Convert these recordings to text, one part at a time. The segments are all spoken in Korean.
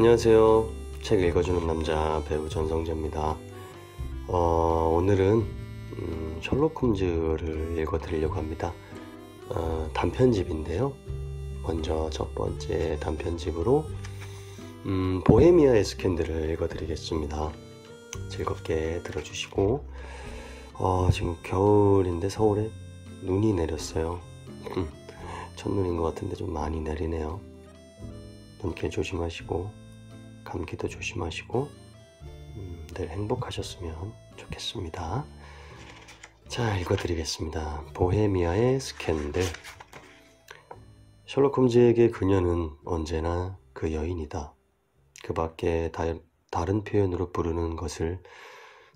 안녕하세요. 책 읽어주는 남자 배우 전성재입니다. 오늘은 셜록 홈즈를 읽어드리려고 합니다. 단편집인데요. 먼저 첫 번째 단편집으로 보헤미아의 스캔들을 읽어드리겠습니다. 즐겁게 들어주시고 지금 겨울인데 서울에 눈이 내렸어요. 첫눈인 것 같은데 좀 많이 내리네요. 눈길 조심하시고 감기도 조심하시고 늘 행복하셨으면 좋겠습니다. 자, 읽어드리겠습니다. 보헤미아의 스캔들. 셜록 홈즈에게 그녀는 언제나 그 여인이다. 그 밖에 다른 표현으로 부르는 것을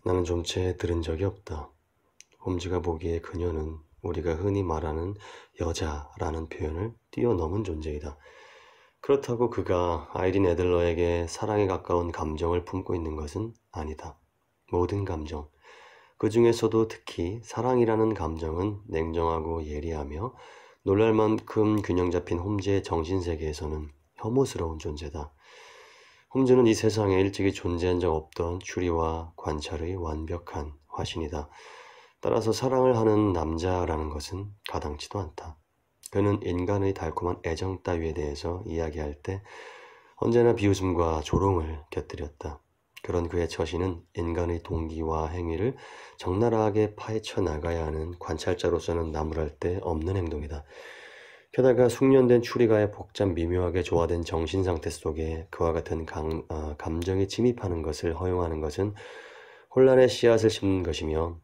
나는 좀채 들은 적이 없다. 홈즈가 보기에 그녀는 우리가 흔히 말하는 여자라는 표현을 뛰어넘은 존재이다. 그렇다고 그가 아이린 애들러에게 사랑에 가까운 감정을 품고 있는 것은 아니다. 모든 감정, 그 중에서도 특히 사랑이라는 감정은 냉정하고 예리하며 놀랄 만큼 균형 잡힌 홈즈의 정신세계에서는 혐오스러운 존재다. 홈즈는 이 세상에 일찍이 존재한 적 없던 추리와 관찰의 완벽한 화신이다. 따라서 사랑을 하는 남자라는 것은 가당치도 않다. 그는 인간의 달콤한 애정 따위에 대해서 이야기할 때 언제나 비웃음과 조롱을 곁들였다. 그런 그의 처신은 인간의 동기와 행위를 적나라하게 파헤쳐 나가야 하는 관찰자로서는 나무랄 데 없는 행동이다. 게다가 숙련된 추리가의 복잡 미묘하게 조화된 정신상태 속에 그와 같은 감정이 침입하는 것을 허용하는 것은 혼란의 씨앗을 심는 것이며,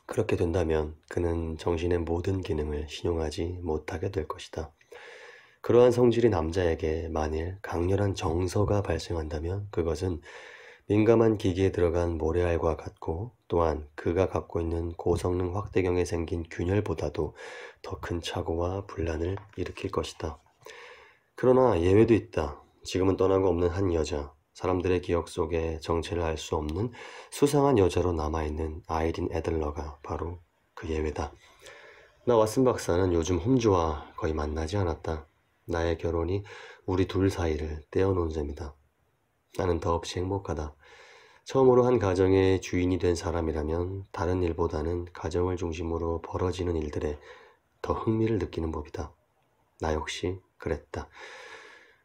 그렇게 된다면 그는 정신의 모든 기능을 신용하지 못하게 될 것이다. 그러한 성질이 남자에게 만일 강렬한 정서가 발생한다면 그것은 민감한 기기에 들어간 모래알과 같고, 또한 그가 갖고 있는 고성능 확대경에 생긴 균열보다도 더 큰 착오와 분란을 일으킬 것이다. 그러나 예외도 있다. 지금은 떠나고 없는 한 여자, 사람들의 기억 속에 정체를 알 수 없는 수상한 여자로 남아있는 아이린 애들러가 바로 그 예외다. 나 왓슨 박사는 요즘 홈즈와 거의 만나지 않았다. 나의 결혼이 우리 둘 사이를 떼어놓은 셈이다. 나는 더없이 행복하다. 처음으로 한 가정의 주인이 된 사람이라면 다른 일보다는 가정을 중심으로 벌어지는 일들에 더 흥미를 느끼는 법이다. 나 역시 그랬다.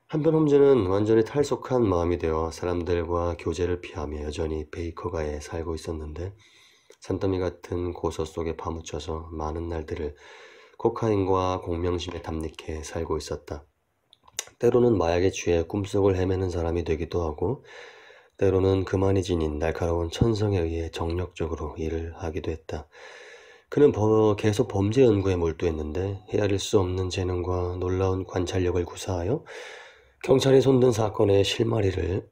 한편 홈즈는 완전히 탈속한 마음이 되어 사람들과 교제를 피하며 여전히 베이커가에 살고 있었는데, 산더미 같은 고서 속에 파묻혀서 많은 날들을 코카인과 공명심에 담닉해 살고 있었다. 때로는 마약에 취해 꿈속을 헤매는 사람이 되기도 하고, 때로는 그만이 지닌 날카로운 천성에 의해 정력적으로 일을 하기도 했다. 그는 계속 범죄 연구에 몰두했는데 헤아릴 수 없는 재능과 놀라운 관찰력을 구사하여 경찰이 손든 사건의 실마리를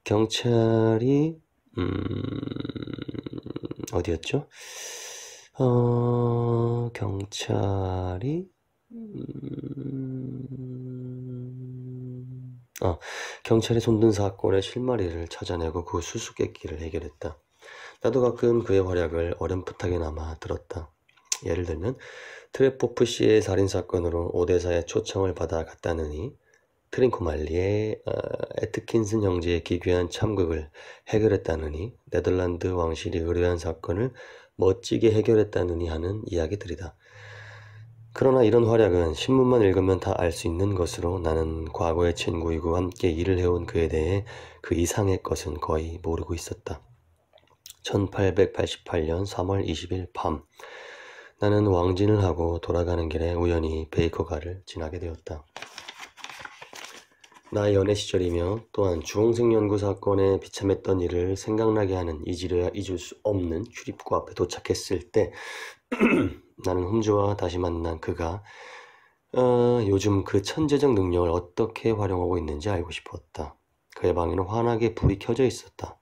경찰이 어디였죠? 경찰이 경찰이 손든 사건의 실마리를 찾아내고 그 수수께끼를 해결했다. 나도 가끔 그의 활약을 어렴풋하게나마 들었다. 예를 들면 트레포프 씨의 살인사건으로 오대사의 초청을 받아 갔다느니, 트링코말리의 에트킨슨 형제의 기괴한 참극을 해결했다느니, 네덜란드 왕실이 의뢰한 사건을 멋지게 해결했다느니 하는 이야기들이다. 그러나 이런 활약은 신문만 읽으면 다 알 수 있는 것으로 나는 과거의 친구이고 함께 일을 해온 그에 대해 그 이상의 것은 거의 모르고 있었다. 1888년 3월 20일 밤, 나는 왕진을 하고 돌아가는 길에 우연히 베이커가를 지나게 되었다. 나의 연애 시절이며 또한 주홍색 연구 사건에 비참했던 일을 생각나게 하는 잊으려야 잊을 수 없는 출입구 앞에 도착했을 때 나는 홈즈와 다시 만난 그가 요즘 그 천재적 능력을 어떻게 활용하고 있는지 알고 싶었다. 그의 방에는 환하게 불이 켜져 있었다.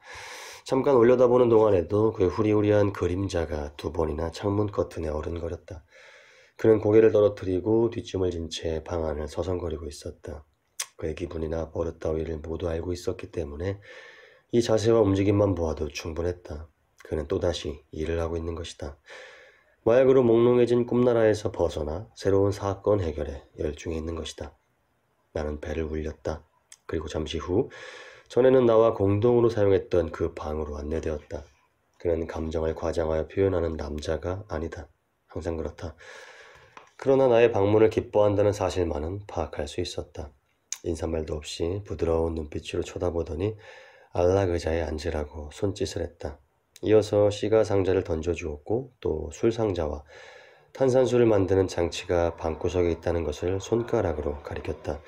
잠깐 올려다보는 동안에도 그의 후리후리한 그림자가 2번이나 창문 커튼에 어른거렸다. 그는 고개를 떨어뜨리고 뒷짐을 진 채 방 안을 서성거리고 있었다. 그의 기분이나 버릇 따위를 모두 알고 있었기 때문에 이 자세와 움직임만 보아도 충분했다. 그는 또다시 일을 하고 있는 것이다. 마약으로 몽롱해진 꿈나라에서 벗어나 새로운 사건 해결에 열중해 있는 것이다. 나는 배를 울렸다. 그리고 잠시 후 전에는 나와 공동으로 사용했던 그 방으로 안내되었다. 그는 감정을 과장하여 표현하는 남자가 아니다. 항상 그렇다. 그러나 나의 방문을 기뻐한다는 사실만은 파악할 수 있었다. 인사말도 없이 부드러운 눈빛으로 쳐다보더니 안락 의자에 앉으라고 손짓을 했다. 이어서 시가상자를 던져주었고 또 술상자와 탄산수를 만드는 장치가 방구석에 있다는 것을 손가락으로 가리켰다.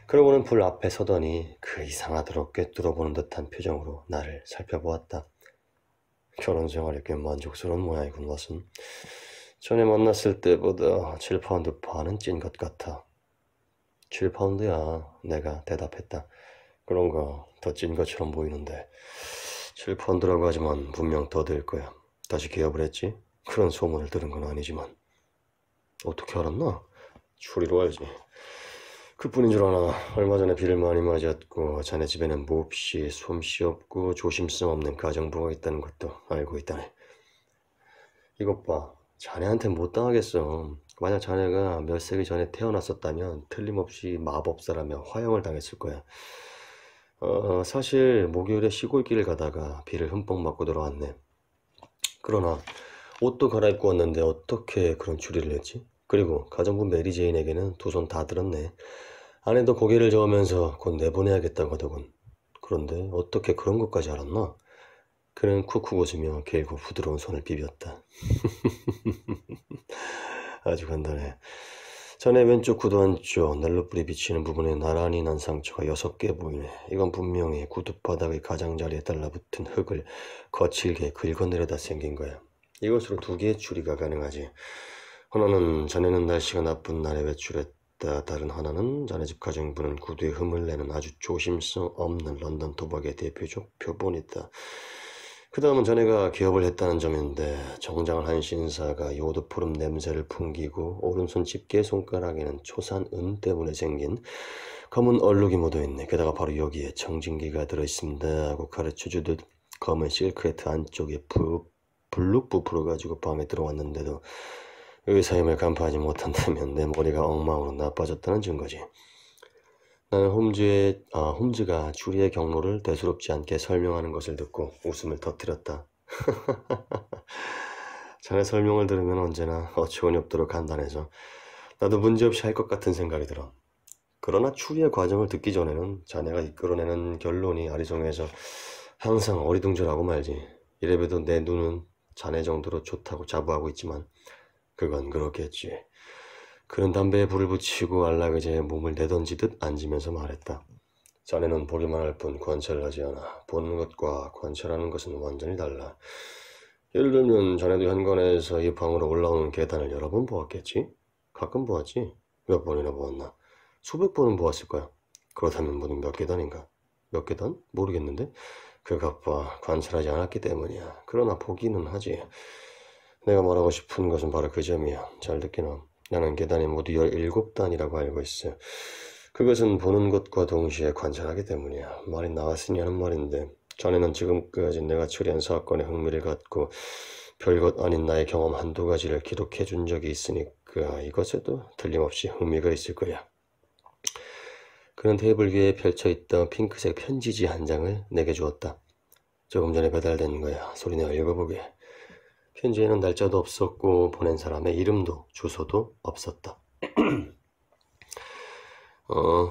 그러고는 불 앞에 서더니 그 이상하도록 꿰뚫어보는 듯한 표정으로 나를 살펴보았다. 결혼 생활이 꽤 만족스러운 모양이군, 왓슨. 전에 만났을 때보다 7파운드 반은 찐 것 같아. 7파운드야, 내가 대답했다. 그런가, 더 찐 것처럼 보이는데. 7파운드라고 하지만 분명 더 될 거야. 다시 개업을 했지? 그런 소문을 들은 건 아니지만. 어떻게 알았나? 추리로 알지. 그뿐인 줄 아나. 얼마 전에 비를 많이 맞았고 자네 집에는 몹시 솜씨 없고 조심성 없는 가정부가 있다는 것도 알고 있다네. 이것 봐. 자네한테 못 당하겠어. 만약 자네가 몇 세기 전에 태어났었다면 틀림없이 마법사라며 화형을 당했을 거야. 사실 목요일에 시골길을 가다가 비를 흠뻑 맞고 돌아왔네. 그러나 옷도 갈아입고 왔는데 어떻게 그런 추리를 했지? 그리고 가정부 메리 제인에게는 두 손 다 들었네. 아내도 고개를 저으면서 곧 내보내야겠다고 하더군. 그런데 어떻게 그런 것까지 알았나? 그는 쿡쿡 웃으며 길고 부드러운 손을 비볐다. 아주 간단해. 전에 왼쪽 구두 안쪽 난로불이 비치는 부분에 나란히 난 상처가 6개 보이네. 이건 분명히 구두 바닥의 가장자리에 달라붙은 흙을 거칠게 긁어내려다 생긴 거야. 이것으로 2개의 추리가 가능하지. 하나는 자네는 날씨가 나쁜 날에 외출했다. 다른 하나는 자네 집 가정부는 구두에 흠을 내는 아주 조심성 없는 런던 도박의 대표적 표본이다. 그 다음은 자네가 개업을 했다는 점인데 정장을 한 신사가 요드푸름 냄새를 풍기고 오른손 집게 손가락에는 초산 은 때문에 생긴 검은 얼룩이 묻어있네. 게다가 바로 여기에 청진기가 들어있습니다 하고 가르쳐주듯 검은 실크헤트 안쪽에 블룩 부풀어 가지고 방에 들어왔는데도 의사임을 간파하지 못한다면 내 머리가 엉망으로 나빠졌다는 증거지. 나는 홈즈가 추리의 경로를 대수롭지 않게 설명하는 것을 듣고 웃음을 터뜨렸다. 자네 설명을 들으면 언제나 어처구니 없도록 간단해서 나도 문제없이 할 것 같은 생각이 들어. 그러나 추리의 과정을 듣기 전에는 자네가 이끌어내는 결론이 아리송해서 항상 어리둥절하고 말지. 이래봬도 내 눈은 자네 정도로 좋다고 자부하고 있지만 그건 그렇겠지. 그는 담배에 불을 붙이고 안락 의자에 몸을 내던지듯 앉으면서 말했다. 자네는 보기만 할 뿐 관찰을 하지 않아. 보는 것과 관찰하는 것은 완전히 달라. 예를 들면 자네도 현관에서 이 방으로 올라오는 계단을 여러 번 보았겠지? 가끔 보았지? 몇 번이나 보았나? 수백 번은 보았을 거야. 그렇다면 모두 몇 계단인가? 몇 계단? 모르겠는데? 그것 봐. 관찰하지 않았기 때문이야. 그러나 보기는 하지. 내가 말하고 싶은 것은 바로 그 점이야. 잘 듣기나. 나는 계단이 모두 17단이라고 알고 있어. 그것은 보는 것과 동시에 관찰하기 때문이야. 말이 나왔으니 하는 말인데 자네는 지금까지 내가 처리한 사건에 흥미를 갖고 별것 아닌 나의 경험 한두 가지를 기록해 준 적이 있으니까 이것에도 틀림없이 흥미가 있을 거야. 그는 테이블 위에 펼쳐있던 핑크색 편지지 한 장을 내게 주었다. 조금 전에 배달된 거야. 소리내어 읽어보게. 편지에는 날짜도 없었고 보낸 사람의 이름도 주소도 없었다.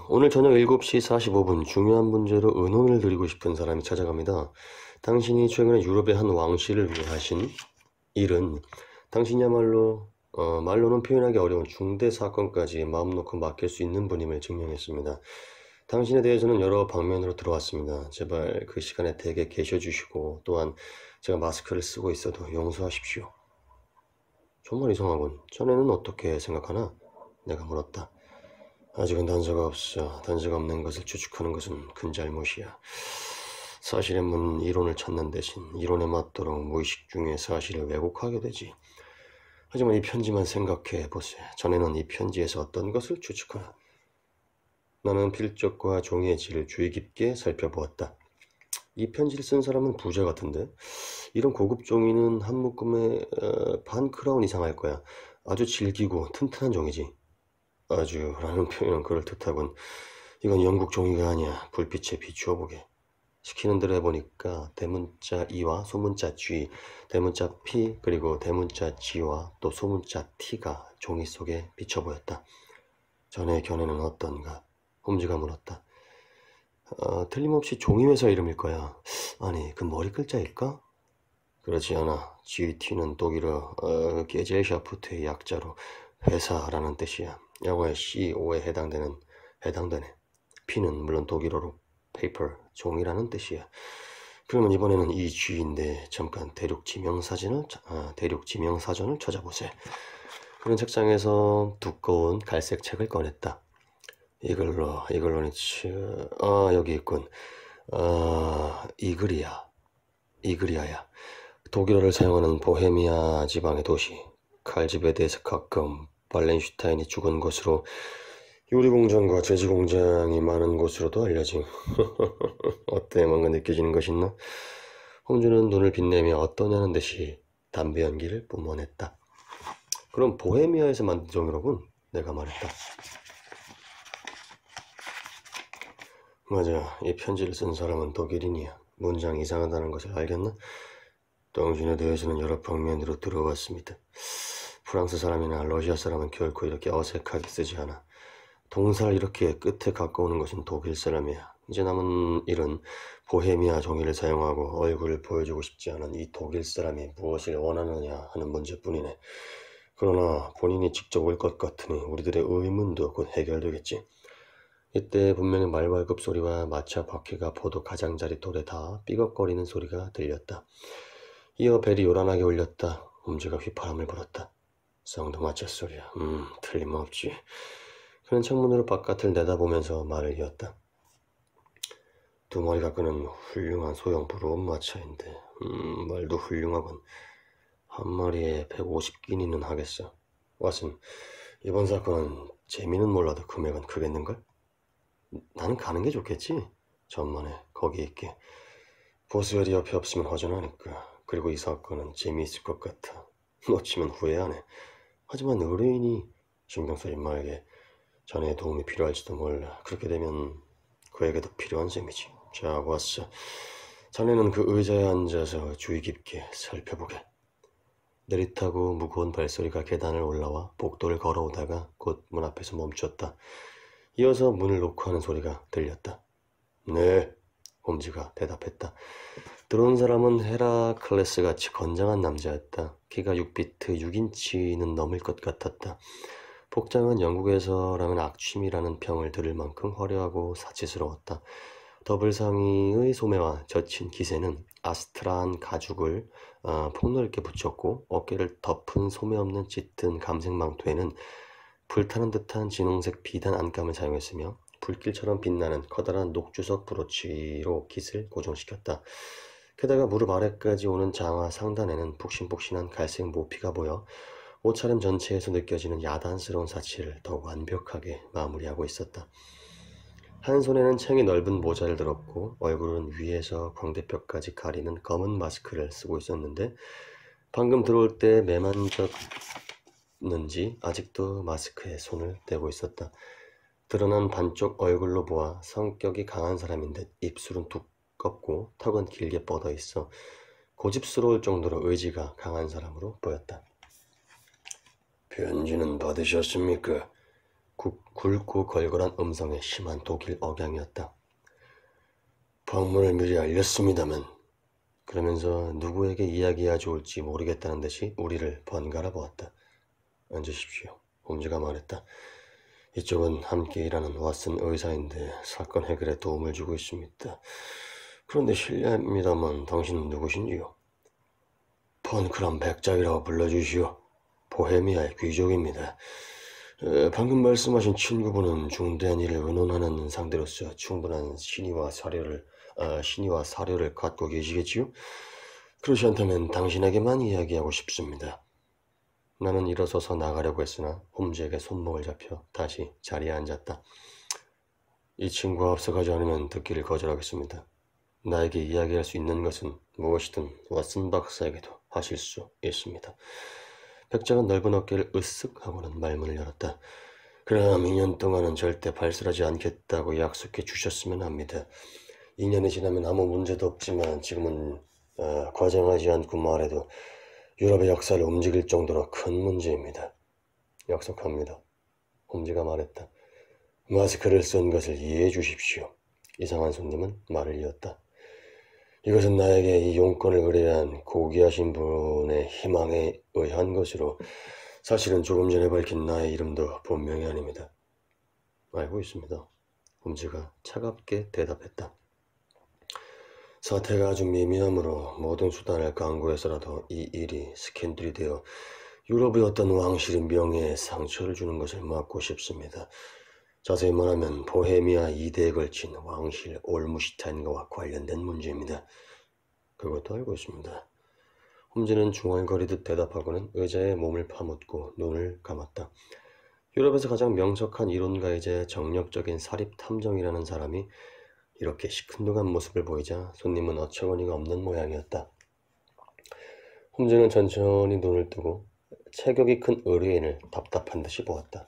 오늘 저녁 7시 45분 중요한 문제로 의논을 드리고 싶은 사람이 찾아갑니다. 당신이 최근에 유럽의 한 왕실을 위해 하신 일은 당신이야말로 말로는 표현하기 어려운 중대 사건까지 마음 놓고 맡길 수 있는 분임을 증명했습니다. 당신에 대해서는 여러 방면으로 들어왔습니다. 제발 그 시간에 댁에 계셔 주시고 또한 제가 마스크를 쓰고 있어도 용서하십시오. 정말 이상하군. 자네는 어떻게 생각하나? 내가 물었다. 아직은 단서가 없어. 단서가 없는 것을 추측하는 것은 큰 잘못이야. 사실에 묻는 이론을 찾는 대신 이론에 맞도록 무의식 중에 사실을 왜곡하게 되지. 하지만 이 편지만 생각해 보세요. 자네는 이 편지에서 어떤 것을 추측하나? 나는 필적과 종이의 질을 주의 깊게 살펴보았다. 이 편지를 쓴 사람은 부자 같은데? 이런 고급 종이는 한 묶음에 반 크라운 이상 할 거야. 아주 질기고 튼튼한 종이지. 아주라는 표현은 그럴듯하군. 이건 영국 종이가 아니야. 불빛에 비추어 보게. 시키는 대로 해보니까 대문자 E와 소문자 G, 대문자 P, 그리고 대문자 G와 또 소문자 T가 종이 속에 비쳐 보였다. 전의 견해는 어떤가? 홈즈가 물었다. 틀림없이 종이회사 이름일 거야. 아니, 그 머리 글자일까? 그렇지 않아. GT는 독일어 게젤샤프트의 약자로 회사라는 뜻이야. 영어의 CO에 해당되네. P는 물론 독일어로 paper, 종이라는 뜻이야. 그러면 이번에는 이 G인데 잠깐 대륙 지명사전을 찾아보세. 그는 책장에서 두꺼운 갈색 책을 꺼냈다. 이글로니츠. 여기 있군. 이그리아야. 독일어를 사용하는 보헤미아 지방의 도시. 칼지베드에서 가끔 발렌슈타인이 죽은 곳으로, 요리공장과 제지공장이 많은 곳으로도 알려짐. 어때? 뭔가 느껴지는 것 있나? 홍주는 눈을 빛내며 어떠냐는 듯이 담배 연기를 뿜어냈다. 그럼 보헤미아에서 만든 종이로군. 내가 말했다. 맞아. 이 편지를 쓴 사람은 독일인이야. 문장이 이상하다는 것을 알겠나? 당신에 대해서는 여러 방면으로 들어봤습니다. 프랑스 사람이나 러시아 사람은 결코 이렇게 어색하게 쓰지 않아. 동사를 이렇게 끝에 갖고 오는 것은 독일 사람이야. 이제 남은 일은 보헤미아 종이를 사용하고 얼굴을 보여주고 싶지 않은 이 독일 사람이 무엇을 원하느냐 하는 문제뿐이네. 그러나 본인이 직접 올 것 같으니 우리들의 의문도 곧 해결되겠지. 이때 분명히 말발굽 소리와 마차 바퀴가 포도 가장자리 돌에 닿아 삐걱거리는 소리가 들렸다. 이어 벨이 요란하게 울렸다. 홈즈가 휘파람을 불었다. 쌍두마차 소리야. 틀림없지. 그는 창문으로 바깥을 내다보면서 말을 이었다. 두 마리가 끄는 훌륭한 소형 부러운 마차인데 말도 훌륭하군. 한 마리에 150기니는 하겠어. 왓슨, 이번 사건은 재미는 몰라도 금액은 크겠는걸? 나는 가는 게 좋겠지? 전만에 거기 있게. 보스웰이 옆에 없으면 허전하니까. 그리고 이 사건은 재미있을 것 같아. 놓치면 후회하네. 하지만 의뢰인이 신경 쓰지 말게. 자네의 도움이 필요할지도 몰라. 그렇게 되면 그에게도 필요한 셈이지. 자, 왔어. 자네는 그 의자에 앉아서 주의 깊게 살펴보게. 내리타고 무거운 발소리가 계단을 올라와 복도를 걸어오다가 곧 문 앞에서 멈췄다. 이어서 문을 놓고 하는 소리가 들렸다. 네, 홈즈가 대답했다. 들어온 사람은 헤라클레스같이 건장한 남자였다. 키가 6비트 6인치는 넘을 것 같았다. 복장은 영국에서라면 악취미라는 평을 들을 만큼 화려하고 사치스러웠다. 더블 상의의 소매와 젖힌 기세는 아스트라한 가죽을 폭넓게 붙였고 어깨를 덮은 소매 없는 짙은 감색 망토에는 불타는 듯한 진홍색 비단 안감을 사용했으며 불길처럼 빛나는 커다란 녹주석 브로치로 깃을 고정시켰다. 게다가 무릎 아래까지 오는 장화 상단에는 푹신푹신한 갈색 모피가 보여 옷차림 전체에서 느껴지는 야단스러운 사치를 더욱 완벽하게 마무리하고 있었다. 한 손에는 챙이 넓은 모자를 들었고 얼굴은 위에서 광대뼈까지 가리는 검은 마스크를 쓰고 있었는데 방금 들어올 때 매만졌는지 아직도 마스크에 손을 대고 있었다. 드러난 반쪽 얼굴로 보아 성격이 강한 사람인 듯 입술은 두껍고 턱은 길게 뻗어 있어 고집스러울 정도로 의지가 강한 사람으로 보였다. 편지는 받으셨습니까? 굵고 걸걸한 음성의 심한 독일 억양이었다. 방문을 미리 알렸습니다만. 그러면서 누구에게 이야기해야 좋을지 모르겠다는 듯이 우리를 번갈아 보았다. 앉으십시오. 홈즈가 말했다. 이쪽은 함께 일하는 왓슨 의사인데 사건 해결에 도움을 주고 있습니다. 그런데 실례합니다만 당신은 누구신지요? 펀크람 백작이라고 불러주시오. 보헤미아의 귀족입니다. 방금 말씀하신 친구분은 중대한 일을 의논하는 상대로서 충분한 신의와 사료를 갖고 계시겠지요? 그렇지 않다면 당신에게만 이야기하고 싶습니다. 나는 일어서서 나가려고 했으나 홈즈에게 손목을 잡혀 다시 자리에 앉았다. 이 친구가 앞서가지 않으면 듣기를 거절하겠습니다. 나에게 이야기할 수 있는 것은 무엇이든 왓슨 박사에게도 하실 수 있습니다. 백작은 넓은 어깨를 으쓱 하고는 말문을 열었다. 그럼 2년 동안은 절대 발설하지 않겠다고 약속해 주셨으면 합니다. 2년이 지나면 아무 문제도 없지만 지금은 과장하지 않고 말해도 유럽의 역사를 움직일 정도로 큰 문제입니다. 약속합니다. 홈즈가 말했다. 마스크를 쓴 것을 이해해 주십시오. 이상한 손님은 말을 이었다. 이것은 나에게 이 용건을 의뢰한 고귀하신 분의 희망에 의한 것으로 사실은 조금 전에 밝힌 나의 이름도 본명이 아닙니다. 알고 있습니다. 홈즈가 차갑게 대답했다. 사태가 아주 미미하므로 모든 수단을 강구해서라도 이 일이 스캔들이 되어 유럽의 어떤 왕실의 명예에 상처를 주는 것을 막고 싶습니다. 자세히 말하면 보헤미아 2대에 걸친 왕실 올무시타인과 관련된 문제입니다. 그것도 알고 있습니다. 홈즈는 중얼거리듯 대답하고는 의자에 몸을 파묻고 눈을 감았다. 유럽에서 가장 명석한 이론가이자 정력적인 사립탐정이라는 사람이 이렇게 시큰둥한 모습을 보이자 손님은 어처구니가 없는 모양이었다. 홈즈는 천천히 눈을 뜨고 체격이 큰 의뢰인을 답답한 듯이 보았다.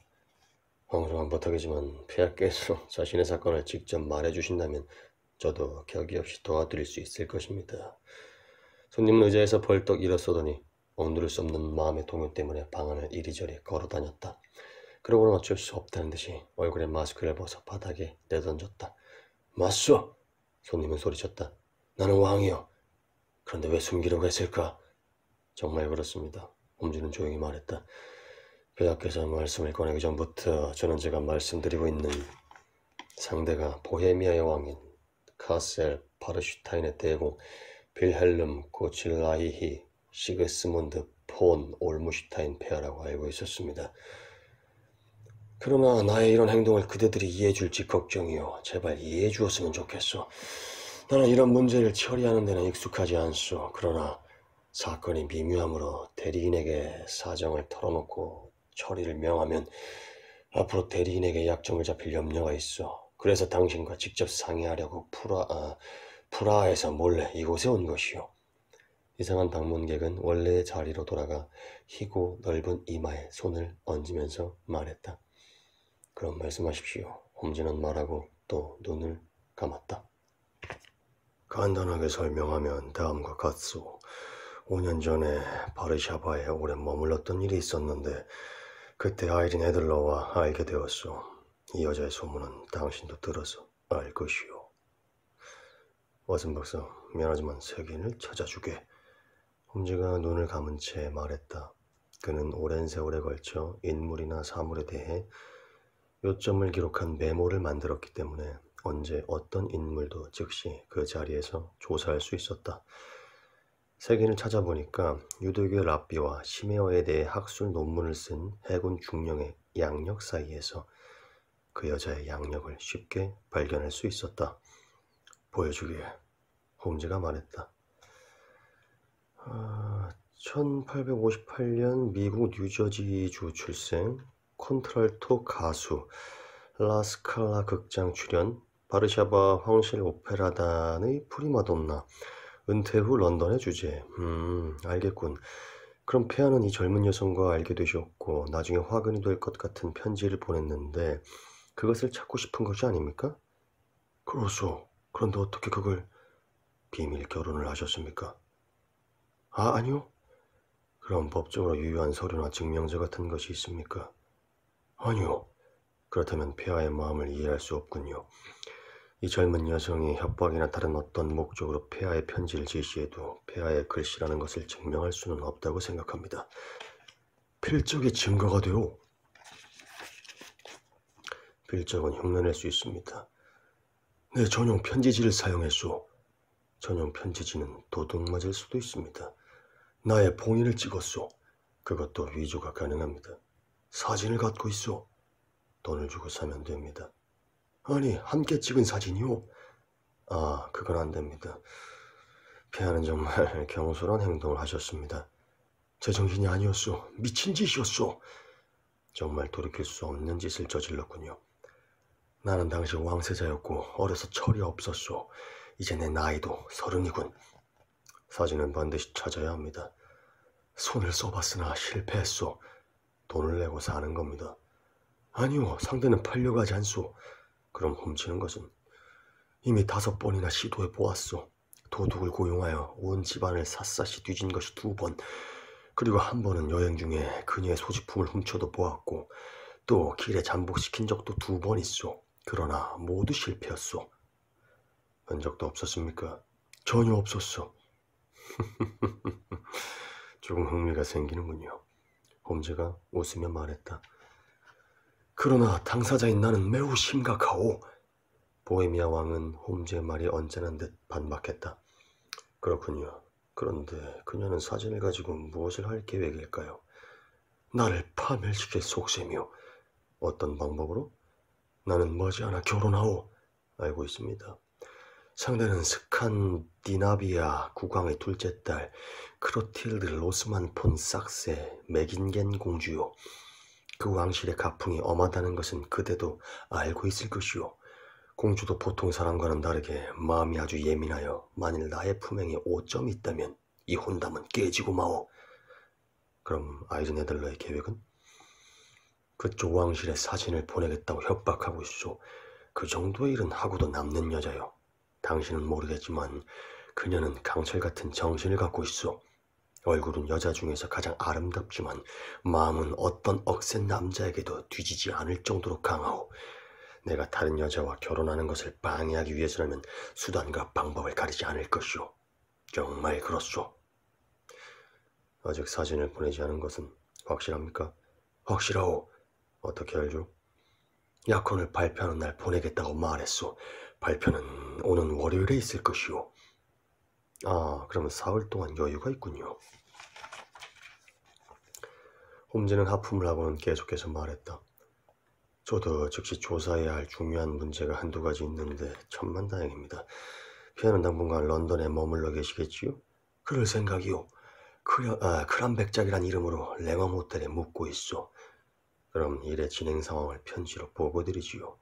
황송한 부탁이지만 폐하께서 자신의 사건을 직접 말해주신다면 저도 격이 없이 도와드릴 수 있을 것입니다. 손님은 의자에서 벌떡 일어서더니 억누를 수 없는 마음의 동요 때문에 방 안을 이리저리 걸어다녔다. 그러고는 어쩔 수 없다는 듯이 얼굴에 마스크를 벗어 바닥에 내던졌다. 맞소! 손님은 소리쳤다. 나는 왕이요. 그런데 왜 숨기려고 했을까? 정말 그렇습니다. 홈즈는 조용히 말했다. 폐하께서 말씀을 꺼내기 전부터 저는 제가 말씀드리고 있는 상대가 보헤미아의 왕인 카셀 파르슈타인의 대공 빌헬름 고칠라히히 시그스문드 폰 올무슈타인 폐하라고 알고 있었습니다. 그러나 나의 이런 행동을 그대들이 이해해 줄지 걱정이요. 제발 이해해 주었으면 좋겠소. 나는 이런 문제를 처리하는 데는 익숙하지 않소. 그러나 사건이 미묘하므로 대리인에게 사정을 털어놓고 처리를 명하면 앞으로 대리인에게 약점을 잡힐 염려가 있어. 그래서 당신과 직접 상의하려고 프라하에서 몰래 이곳에 온 것이요. 이상한 방문객은 원래의 자리로 돌아가 희고 넓은 이마에 손을 얹으면서 말했다. 그럼 말씀하십시오. 홈즈는 말하고 또 눈을 감았다. 간단하게 설명하면 다음과 같소. 5년 전에 바르샤바에 오래 머물렀던 일이 있었는데 그때 아이린 애들러와 알게 되었소. 이 여자의 소문은 당신도 들어서 알 것이오. 왓슨 박사, 미안하지만 세균을 찾아주게. 홈즈가 눈을 감은 채 말했다. 그는 오랜 세월에 걸쳐 인물이나 사물에 대해 요점을 기록한 메모를 만들었기 때문에 언제 어떤 인물도 즉시 그 자리에서 조사할 수 있었다. 세균을 찾아보니까 유도교 랍비와 시메어에 대해 학술 논문을 쓴 해군 중령의 양력 사이에서 그 여자의 양력을 쉽게 발견할 수 있었다. 보여주게. 홈즈가 말했다. 1858년 미국 뉴저지주 출생, 콘트랄토 가수, 라스칼라 극장 출연, 바르샤바 황실 오페라단의 프리마돈나, 은퇴 후 런던의 주재. 알겠군. 그럼 폐하는 이 젊은 여성과 알게 되셨고 나중에 화근이 될 것 같은 편지를 보냈는데 그것을 찾고 싶은 것이 아닙니까? 그렇소. 그런데 어떻게 그걸 비밀 결혼을 하셨습니까? 아니요. 그럼 법적으로 유효한 서류나 증명서 같은 것이 있습니까? 아니요. 그렇다면 폐하의 마음을 이해할 수 없군요. 이 젊은 여성이 협박이나 다른 어떤 목적으로 폐하의 편지를 제시해도 폐하의 글씨라는 것을 증명할 수는 없다고 생각합니다. 필적이 증거가 되오. 필적은 흉내낼 수 있습니다. 내 전용 편지지를 사용했소. 전용 편지지는 도둑 맞을 수도 있습니다. 나의 봉인을 찍었소. 그것도 위조가 가능합니다. 사진을 갖고 있소. 돈을 주고 사면 됩니다. 아니, 함께 찍은 사진이요? 그건 안 됩니다. 폐하는 정말 경솔한 행동을 하셨습니다. 제정신이 아니었소. 미친 짓이었소. 정말 돌이킬 수 없는 짓을 저질렀군요. 나는 당시 왕세자였고 어려서 철이 없었소. 이제 내 나이도 30이군. 사진은 반드시 찾아야 합니다. 손을 써봤으나 실패했소. 돈을 내고 사는 겁니다. 아니요, 상대는 팔려가지 않소. 그럼 훔치는 것은 이미 5번이나 시도해 보았소. 도둑을 고용하여 온 집안을 샅샅이 뒤진 것이 2번, 그리고 한 번은 여행 중에 그녀의 소지품을 훔쳐도 보았고, 또 길에 잠복시킨 적도 2번 있소. 그러나 모두 실패였소. 흔적도 없었습니까? 전혀 없었소. 조금 흥미가 생기는군요. 홈즈가 웃으며 말했다. 그러나 당사자인 나는 매우 심각하오. 보헤미아 왕은 홈즈의 말이 언짢은 듯 반박했다. 그렇군요. 그런데 그녀는 사진을 가지고 무엇을 할 계획일까요? 나를 파멸시킬 속셈이오. 어떤 방법으로? 나는 머지않아 결혼하오. 알고 있습니다. 상대는 스칸디나비아 국왕의 둘째 딸 크로틸드 로스만 폰 삭세 메긴겐 공주요. 그 왕실의 가풍이 엄하다는 것은 그대도 알고 있을 것이오. 공주도 보통 사람과는 다르게 마음이 아주 예민하여 만일 나의 품행에 오점이 있다면 이 혼담은 깨지고 마오. 그럼 아이즈네들러의 계획은? 그쪽 왕실에 사진을 보내겠다고 협박하고 있소. 그 정도의 일은 하고도 남는 여자요. 당신은 모르겠지만 그녀는 강철 같은 정신을 갖고 있어. 얼굴은 여자 중에서 가장 아름답지만 마음은 어떤 억센 남자에게도 뒤지지 않을 정도로 강하오. 내가 다른 여자와 결혼하는 것을 방해하기 위해서라면 수단과 방법을 가리지 않을 것이오. 정말 그렇소. 아직 사진을 보내지 않은 것은 확실합니까? 확실하오. 어떻게 알죠? 약혼을 발표하는 날 보내겠다고 말했소. 발표는 오는 월요일에 있을 것이오. 아, 그러면 사흘 동안 여유가 있군요. 홈즈는 하품을 하고는 계속해서 말했다. 저도 즉시 조사해야 할 중요한 문제가 한두 가지 있는데 천만다행입니다. 피아는 당분간 런던에 머물러 계시겠지요? 그럴 생각이요. 크란백작이란 이름으로 랭엄 호텔에 묵고 있소. 그럼 일의 진행 상황을 편지로 보고드리지요.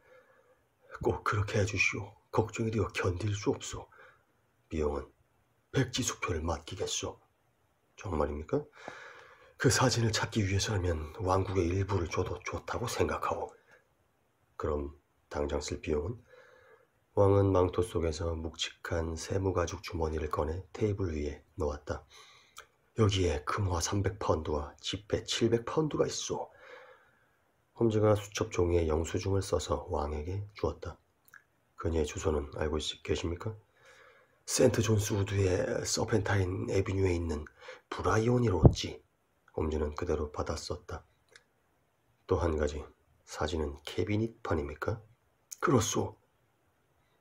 꼭 그렇게 해주시오. 걱정이 되어 견딜 수 없소. 비용은 백지수표를 맡기겠소. 정말입니까? 그 사진을 찾기 위해서라면 왕국의 일부를 줘도 좋다고 생각하오. 그럼 당장 쓸 비용은? 왕은 망토 속에서 묵직한 세무가죽 주머니를 꺼내 테이블 위에 놓았다. 여기에 금화 300파운드와 지폐 700파운드가 있소. 홈즈가 수첩 종이에 영수증을 써서 왕에게 주었다. 그녀의 주소는 알고 계십니까? 세인트 존스 우드의 서펜타인 애비뉴에 있는 브라이오니 로지. 홈즈는 그대로 받았었다. 또 한 가지, 사진은 캐비닛판입니까? 그렇소.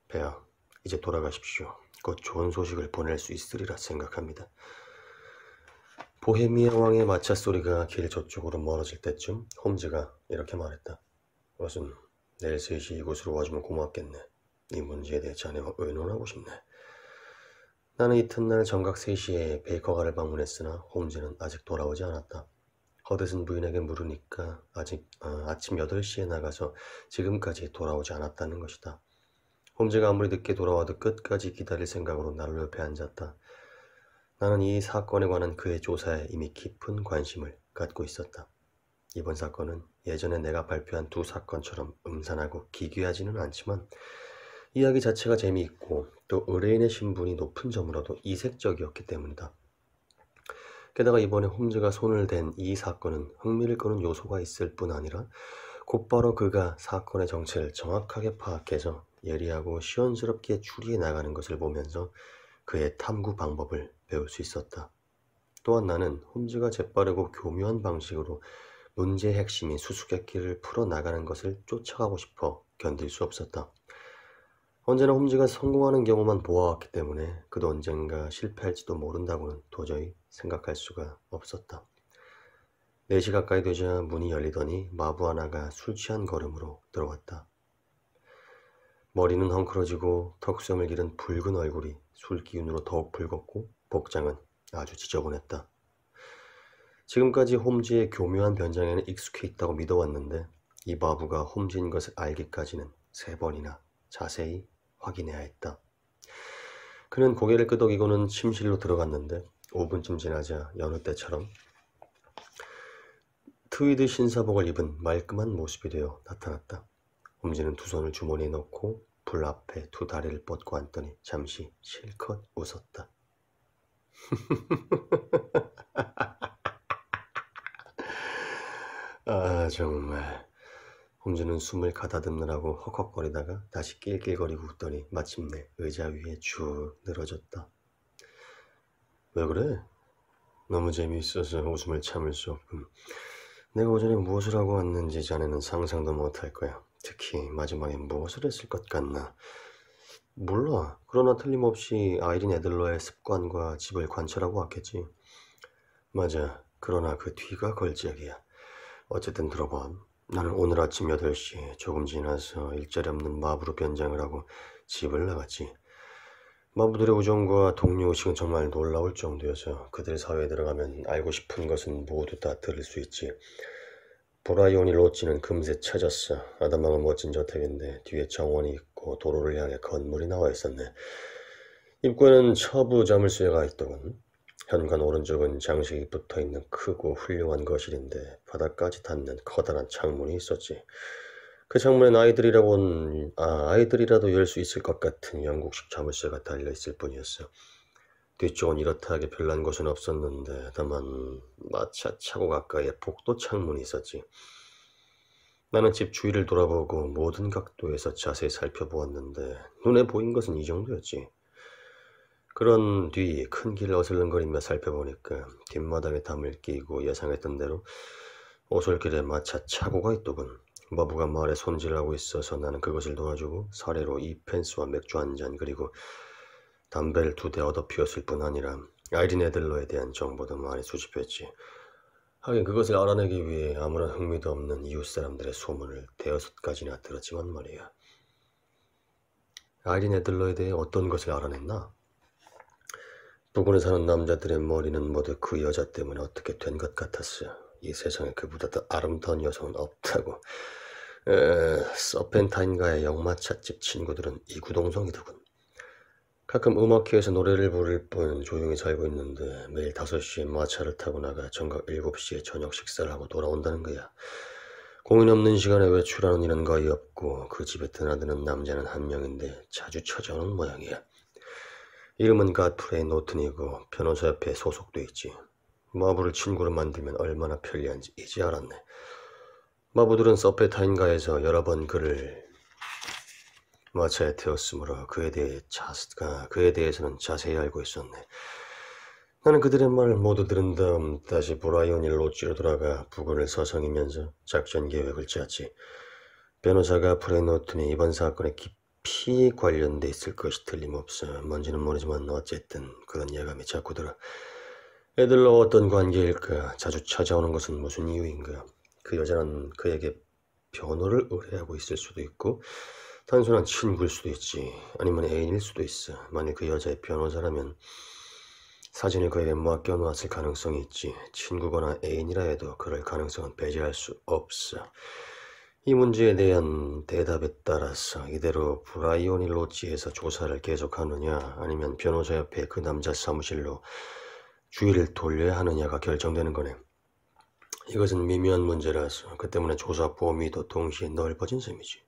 폐하, 이제 돌아가십시오. 곧 좋은 소식을 보낼 수 있으리라 생각합니다. 보헤미아 왕의 마차 소리가 길 저쪽으로 멀어질 때쯤 홈즈가 이렇게 말했다. 왓슨, 내일 3시 이곳으로 와주면 고맙겠네. 이 문제에 대해 자네와 의논하고 싶네. 나는 이튿날 정각 3시에 베이커가를 방문했으나 홈즈는 아직 돌아오지 않았다. 허드슨 부인에게 물으니까 아침 8시에 나가서 지금까지 돌아오지 않았다는 것이다. 홈즈가 아무리 늦게 돌아와도 끝까지 기다릴 생각으로 나를 옆에 앉았다. 나는 이 사건에 관한 그의 조사에 이미 깊은 관심을 갖고 있었다. 이번 사건은 예전에 내가 발표한 2 사건처럼 음산하고 기괴하지는 않지만 이야기 자체가 재미있고 또 의뢰인의 신분이 높은 점으로도 이색적이었기 때문이다. 게다가 이번에 홈즈가 손을 댄 이 사건은 흥미를 끄는 요소가 있을 뿐 아니라 곧바로 그가 사건의 정체를 정확하게 파악해서 예리하고 시원스럽게 추리해 나가는 것을 보면서 그의 탐구 방법을 배울 수 있었다. 또한 나는 홈즈가 재빠르고 교묘한 방식으로 문제의 핵심인 수수께끼를 풀어나가는 것을 쫓아가고 싶어 견딜 수 없었다. 언제나 홈즈가 성공하는 경우만 보아왔기 때문에 그도 언젠가 실패할지도 모른다고는 도저히 생각할 수가 없었다. 4시 가까이 되자 문이 열리더니 마부 하나가 술 취한 걸음으로 들어왔다. 머리는 헝클어지고 턱수염을 기른 붉은 얼굴이 술 기운으로 더욱 붉었고 복장은 아주 지저분했다. 지금까지 홈즈의 교묘한 변장에는 익숙해 있다고 믿어왔는데 이 마부가 홈즈인 것을 알기까지는 3번이나 자세히 확인해야 했다. 그는 고개를 끄덕이고는 침실로 들어갔는데 5분쯤 지나자 여느 때처럼 트위드 신사복을 입은 말끔한 모습이 되어 나타났다. 홈즈는 두 손을 주머니에 넣고 불 앞에 두 다리를 뻗고 앉더니 잠시 실컷 웃었다. 아, 정말. 홈즈는 숨을 가다듬느라고 헉헉거리다가 다시 낄낄거리고 웃더니 마침내 의자 위에 쭉 늘어졌다. 왜 그래? 너무 재미있어서 웃음을 참을 수 없군. 내가 오전에 무엇을 하고 왔는지 자네는 상상도 못할 거야. 특히 마지막에 무엇을 했을 것 같나? 몰라. 그러나 틀림없이 아이린 애들러의 습관과 집을 관찰하고 왔겠지. 맞아. 그러나 그 뒤가 걸작이야. 어쨌든 들어봐. 나는 오늘 아침 8시 조금 지나서 일자리 없는 마부로 변장을 하고 집을 나갔지. 마부들의 우정과 동료의식은 정말 놀라울 정도여서 그들 사회에 들어가면 알고 싶은 것은 모두 다 들을 수 있지. 브라이오니 로치는 금세 찾았어. 아담하고 멋진 저택인데 뒤에 정원이 있고 도로를 향해 건물이 나와 있었네. 입구에는 처부 자물쇠가 있더군. 현관 오른쪽은 장식이 붙어있는 크고 훌륭한 거실인데 바닥까지 닿는 커다란 창문이 있었지. 그 창문엔 아이들이라도 열 수 있을 것 같은 영국식 자물쇠가 달려있을 뿐이었어. 뒤쪽은 이렇다 하게 별난 곳은 없었는데 다만 마차 차고 가까이에 복도 창문이 있었지. 나는 집 주위를 돌아보고 모든 각도에서 자세히 살펴보았는데 눈에 보인 것은 이 정도였지. 그런 뒤 큰 길을 어슬렁거리며 살펴보니까 뒷마당에 담을 끼고 예상했던 대로 오솔길에 마차 차고가 있더군. 마부가 마을에 손질을 하고 있어서 나는 그것을 도와주고 사례로 2펜스와 맥주 한 잔 그리고 담배를 2대 얻어 피웠을 뿐 아니라 아이린 애들러에 대한 정보도 많이 수집했지. 하긴 그것을 알아내기 위해 아무런 흥미도 없는 이웃 사람들의 소문을 5-6가지나 들었지만 말이야. 아이린 애들러에 대해 어떤 것을 알아냈나? 부근에 사는 남자들의 머리는 모두 그 여자 때문에 어떻게 된 것 같았어. 이 세상에 그보다 더 아름다운 여성은 없다고. 서펜타인가의 역마차집 친구들은 이구동성이더군. 가끔 음악회에서 노래를 부를 뿐 조용히 살고 있는데 매일 5시에 마차를 타고 나가 정각 7시에 저녁 식사를 하고 돌아온다는 거야. 공인 없는 시간에 외출하는 일은 거의 없고 그 집에 드나드는 남자는 한 명인데 자주 찾아오는 모양이야. 이름은 갓프레이 노튼이고 변호사협회에 소속돼 있지. 마부를 친구로 만들면 얼마나 편리한지 이제 알았네. 마부들은 서페타인가에서 여러 번 그를 마차에 태웠으므로 그에 대해서는 자세히 알고 있었네. 나는 그들의 말을 모두 들은 다음 다시 브라이오니 로치로 돌아가 부근을 서성이면서 작전 계획을 짜지. 변호사가 프레이 노튼이 이번 사건에 깊이 관련돼 있을 것이 틀림없어. 뭔지는 모르지만 어쨌든 그런 예감이 자꾸 들어. 애들로 어떤 관계일까? 자주 찾아오는 것은 무슨 이유인가? 그 여자는 그에게 변호를 의뢰하고 있을 수도 있고 단순한 친구일 수도 있지. 아니면 애인일 수도 있어. 만일 그 여자의 변호사라면 사진을 그에게 맡겨놓았을 가능성이 있지. 친구거나 애인이라 해도 그럴 가능성은 배제할 수 없어. 이 문제에 대한 대답에 따라서 이대로 브라이오니 로치에서 조사를 계속하느냐 아니면 변호사협회 그 남자 사무실로 주의를 돌려야 하느냐가 결정되는 거네. 이것은 미묘한 문제라서 그 때문에 조사 범위도 동시에 넓어진 셈이지.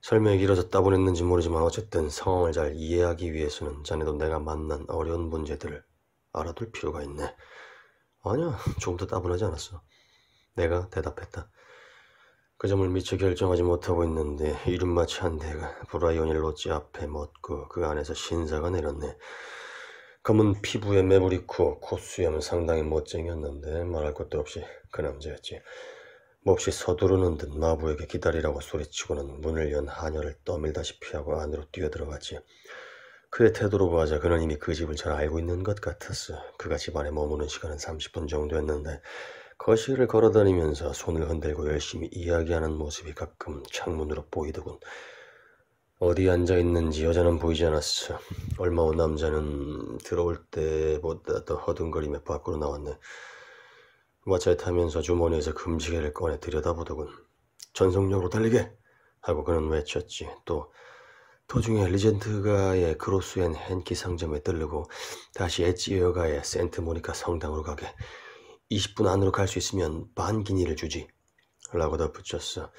설명이 길어서 따분했는지 모르지만 어쨌든 상황을 잘 이해하기 위해서는 자네도 내가 만난 어려운 문제들을 알아둘 필요가 있네. 아니야, 조금 더 따분하지 않았어. 내가 대답했다. 그 점을 미처 결정하지 못하고 있는데 이름마치 한 대가 브라이오니 로치 앞에 멎고 그 안에서 신사가 내렸네. 검은 피부에 매부리 코, 콧수염은 상당히 멋쟁이였는데 말할 것도 없이 그 남자였지. 몹시 서두르는 듯 마부에게 기다리라고 소리치고는 문을 연 하녀를 떠밀다시피 하고 안으로 뛰어들어갔지. 그의 태도로 보아자 그는 이미 그 집을 잘 알고 있는 것 같았어. 그가 집 안에 머무는 시간은 30분 정도였는데 거실을 걸어다니면서 손을 흔들고 열심히 이야기하는 모습이 가끔 창문으로 보이더군. 어디 앉아있는지 여자는 보이지 않았어. 얼마 후 남자는 들어올 때보다 더 허둥거리며 밖으로 나왔네. 마차에 타면서 주머니에서 금지개를 꺼내 들여다보더군. 전속력으로 달리게! 하고 그는 외쳤지. 또 도중에 리젠트가의 그로스앤 헨키 상점에 들르고 다시 엣지웨어가의 센트모니카 성당으로 가게. 20분 안으로 갈 수 있으면 반 기니를 주지. 라고 덧붙였어.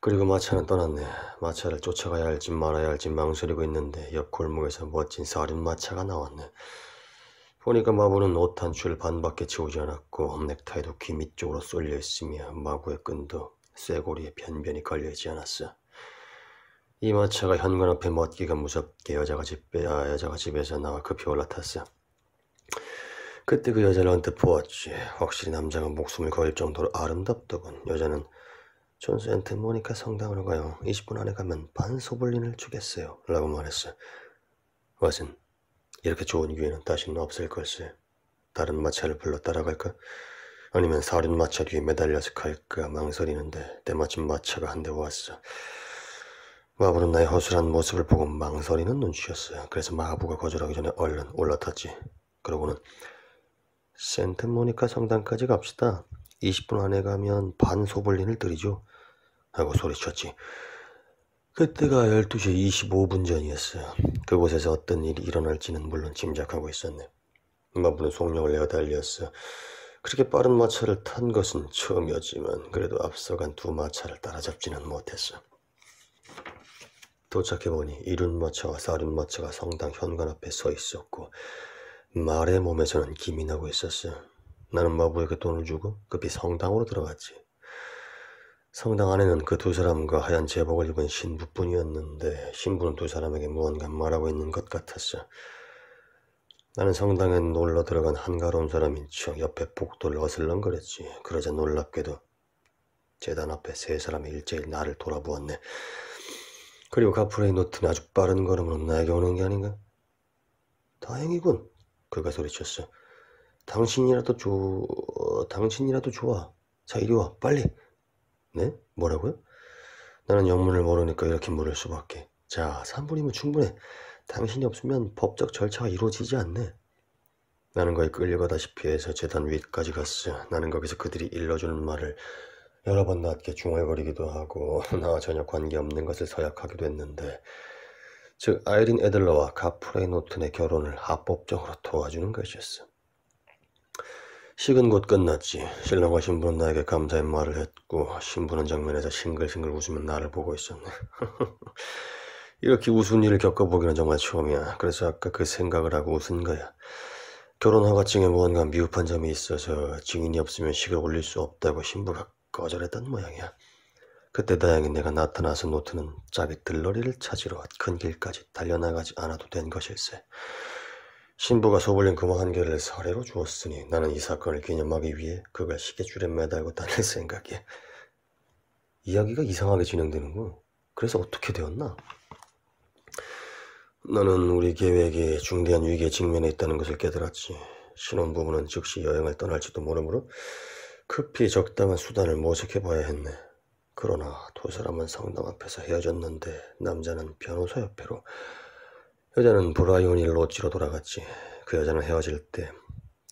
그리고 마차는 떠났네. 마차를 쫓아가야 할지 말아야 할지 망설이고 있는데 옆 골목에서 멋진 사륜 마차가 나왔네. 보니까 마부는 옷 한 줄 반밖에 채우지 않았고 넥타이도 귀 밑쪽으로 쏠려 있으며 마구의 끈도 쇠고리에 변변히 걸려있지 않았어. 이 마차가 현관 앞에 멎기가 무섭게 여자가 집에서 나와 급히 올라탔어. 그때 그 여자를 언뜻 보았지. 확실히 남자가 목숨을 걸을 정도로 아름답더군. 여자는 존 샌트모니카 성당으로 가요. 20분 안에 가면 반 소블린을 주겠어요. 라고 말했어. 왓슨, 이렇게 좋은 기회는 다시는 없을 걸세. 다른 마차를 불러 따라갈까? 아니면 사륜 마차 뒤에 매달려서 갈까 망설이는데 때마침 마차가 한 대 왔어. 마부는 나의 허술한 모습을 보고 망설이는 눈치였어. 그래서 마부가 거절하기 전에 얼른 올라탔지. 그러고는 샌트모니카 성당까지 갑시다. 20분 안에 가면 반 소블린을 드리죠. 하고 소리쳤지. 그때가 12시 25분 전이었어. 그곳에서 어떤 일이 일어날지는 물론 짐작하고 있었네. 마부는 속력을 내어 달렸어. 그렇게 빠른 마차를 탄 것은 처음이었지만 그래도 앞서간 두 마차를 따라잡지는 못했어. 도착해보니 이륜 마차와 사륜 마차가 성당 현관 앞에 서 있었고 말의 몸에서는 김이 나고 있었어. 나는 마부에게 돈을 주고 급히 성당으로 들어갔지. 성당 안에는 그 두 사람과 하얀 제복을 입은 신부뿐이었는데 신부는 두 사람에게 무언가 말하고 있는 것 같았어. 나는 성당에 놀러 들어간 한가로운 사람인 척 옆에 복도를 어슬렁거렸지. 그러자 놀랍게도 제단 앞에 세 사람이 일제히 나를 돌아보았네. 그리고 가프레이 노트는 아주 빠른 걸음으로 나에게 오는 게 아닌가? 다행이군. 그가 소리쳤어. 당신이라도 좋아. 자, 이리 와, 빨리. 네? 뭐라고요? 나는 영문을 모르니까 이렇게 물을 수밖에. 자, 3분이면 충분해. 당신이 없으면 법적 절차가 이루어지지 않네. 나는 거의 끌려가다시피 해서 재단 위까지 갔어. 나는 거기서 그들이 일러주는 말을 여러 번 낮게 중얼거리기도 하고 나와 전혀 관계없는 것을 서약하기도 했는데 즉 아이린 애들러와 가프레이 노튼의 결혼을 합법적으로 도와주는 것이었어. 식은 곧 끝났지. 신랑과 신부는 나에게 감사의 말을 했고 신부는 정면에서 싱글싱글 웃으며 나를 보고 있었네. 이렇게 웃은 일을 겪어보기는 정말 처음이야. 그래서 아까 그 생각을 하고 웃은 거야. 결혼 허가증에 무언가 미흡한 점이 있어서 증인이 없으면 식을 올릴 수 없다고 신부가 거절했던 모양이야. 그때 다행히 내가 나타나서 노트는 짝의 들러리를 찾으러 큰 길까지 달려나가지 않아도 된 것일세. 신부가 소블린 금화 한 개를 사례로 주었으니 나는 이 사건을 기념하기 위해 그걸 시계줄에 매달고 다닐 생각이야. 이야기가 이상하게 진행되는군. 그래서 어떻게 되었나? 나는 우리 계획이 중대한 위기에 직면해 있다는 것을 깨달았지. 신혼부부는 즉시 여행을 떠날지도 모르므로 급히 적당한 수단을 모색해봐야 했네. 그러나 두 사람은 성당 앞에서 헤어졌는데 남자는 변호사 옆으로, 여자는 브라이오니 로지로 돌아갔지. 그 여자는 헤어질 때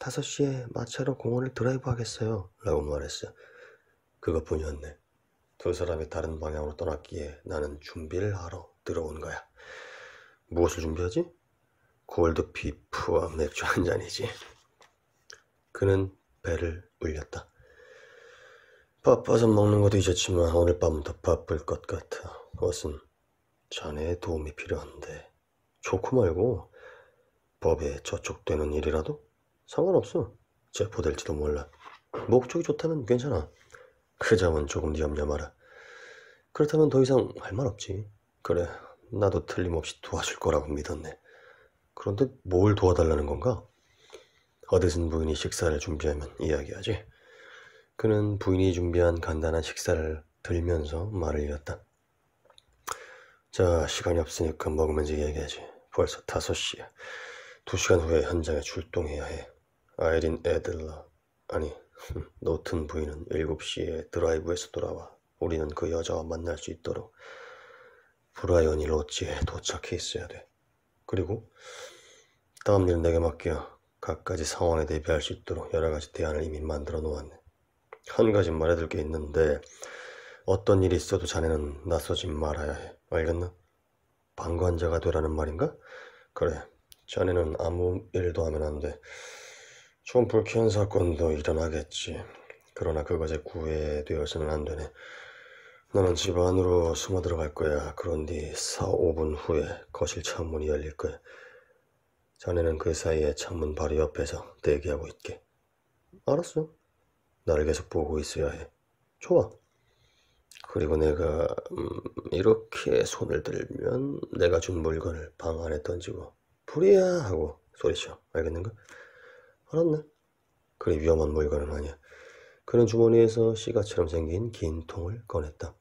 5시에 마차로 공원을 드라이브 하겠어요 라고 말했어. 그것뿐이었네. 두 사람이 다른 방향으로 떠났기에 나는 준비를 하러 들어온 거야. 무엇을 준비하지? 골드 비프와 맥주 한 잔이지. 그는 배를 울렸다. 바빠서 먹는 것도 잊었지만 오늘 밤은 더 바쁠 것 같아. 왓슨, 자네의 도움이 필요한데. 좋고 말고 법에 저촉되는 일이라도? 상관없어. 체포될지도 몰라. 목적이 좋다면 괜찮아. 그 점은 조금 염려 마라. 그렇다면 더 이상 할 말 없지. 그래, 나도 틀림없이 도와줄 거라고 믿었네. 그런데 뭘 도와달라는 건가? 어드슨 부인이 식사를 준비하면 이야기하지. 그는 부인이 준비한 간단한 식사를 들면서 말을 이었다. 자, 시간이 없으니까 먹으면서 이야기하지. 벌써 5시야. 2시간 후에 현장에 출동해야 해. 아이린 애들러, 아니 노튼 부인은 7시에 드라이브에서 돌아와. 우리는 그 여자와 만날 수 있도록 브라이오니 로지에 도착해 있어야 돼. 그리고 다음 일은 내게 맡겨. 각가지 상황에 대비할 수 있도록 여러 가지 대안을 이미 만들어 놓았네. 한 가지 말해둘 게 있는데 어떤 일이 있어도 자네는 나서지 말아야 해. 알겠나? 방관자가 되라는 말인가? 그래, 자네는 아무 일도 하면 안 돼. 좀 불쾌한 사건도 일어나겠지. 그러나 그것에 구애되어서는 안 되네. 나는 집 안으로 숨어 들어갈 거야. 그런 뒤 4, 5분 후에 거실 창문이 열릴 거야. 자네는 그 사이에 창문 바로 옆에서 대기하고 있게. 알았어. 나를 계속 보고 있어야 해. 좋아. 그리고 내가 이렇게 손을 들면 내가 준 물건을 방 안에 던지고 불이야 하고 소리쳐. 알겠는가? 알았네. 그리 위험한 물건은 아니야. 그는 주머니에서 시가처럼 생긴 긴 통을 꺼냈다.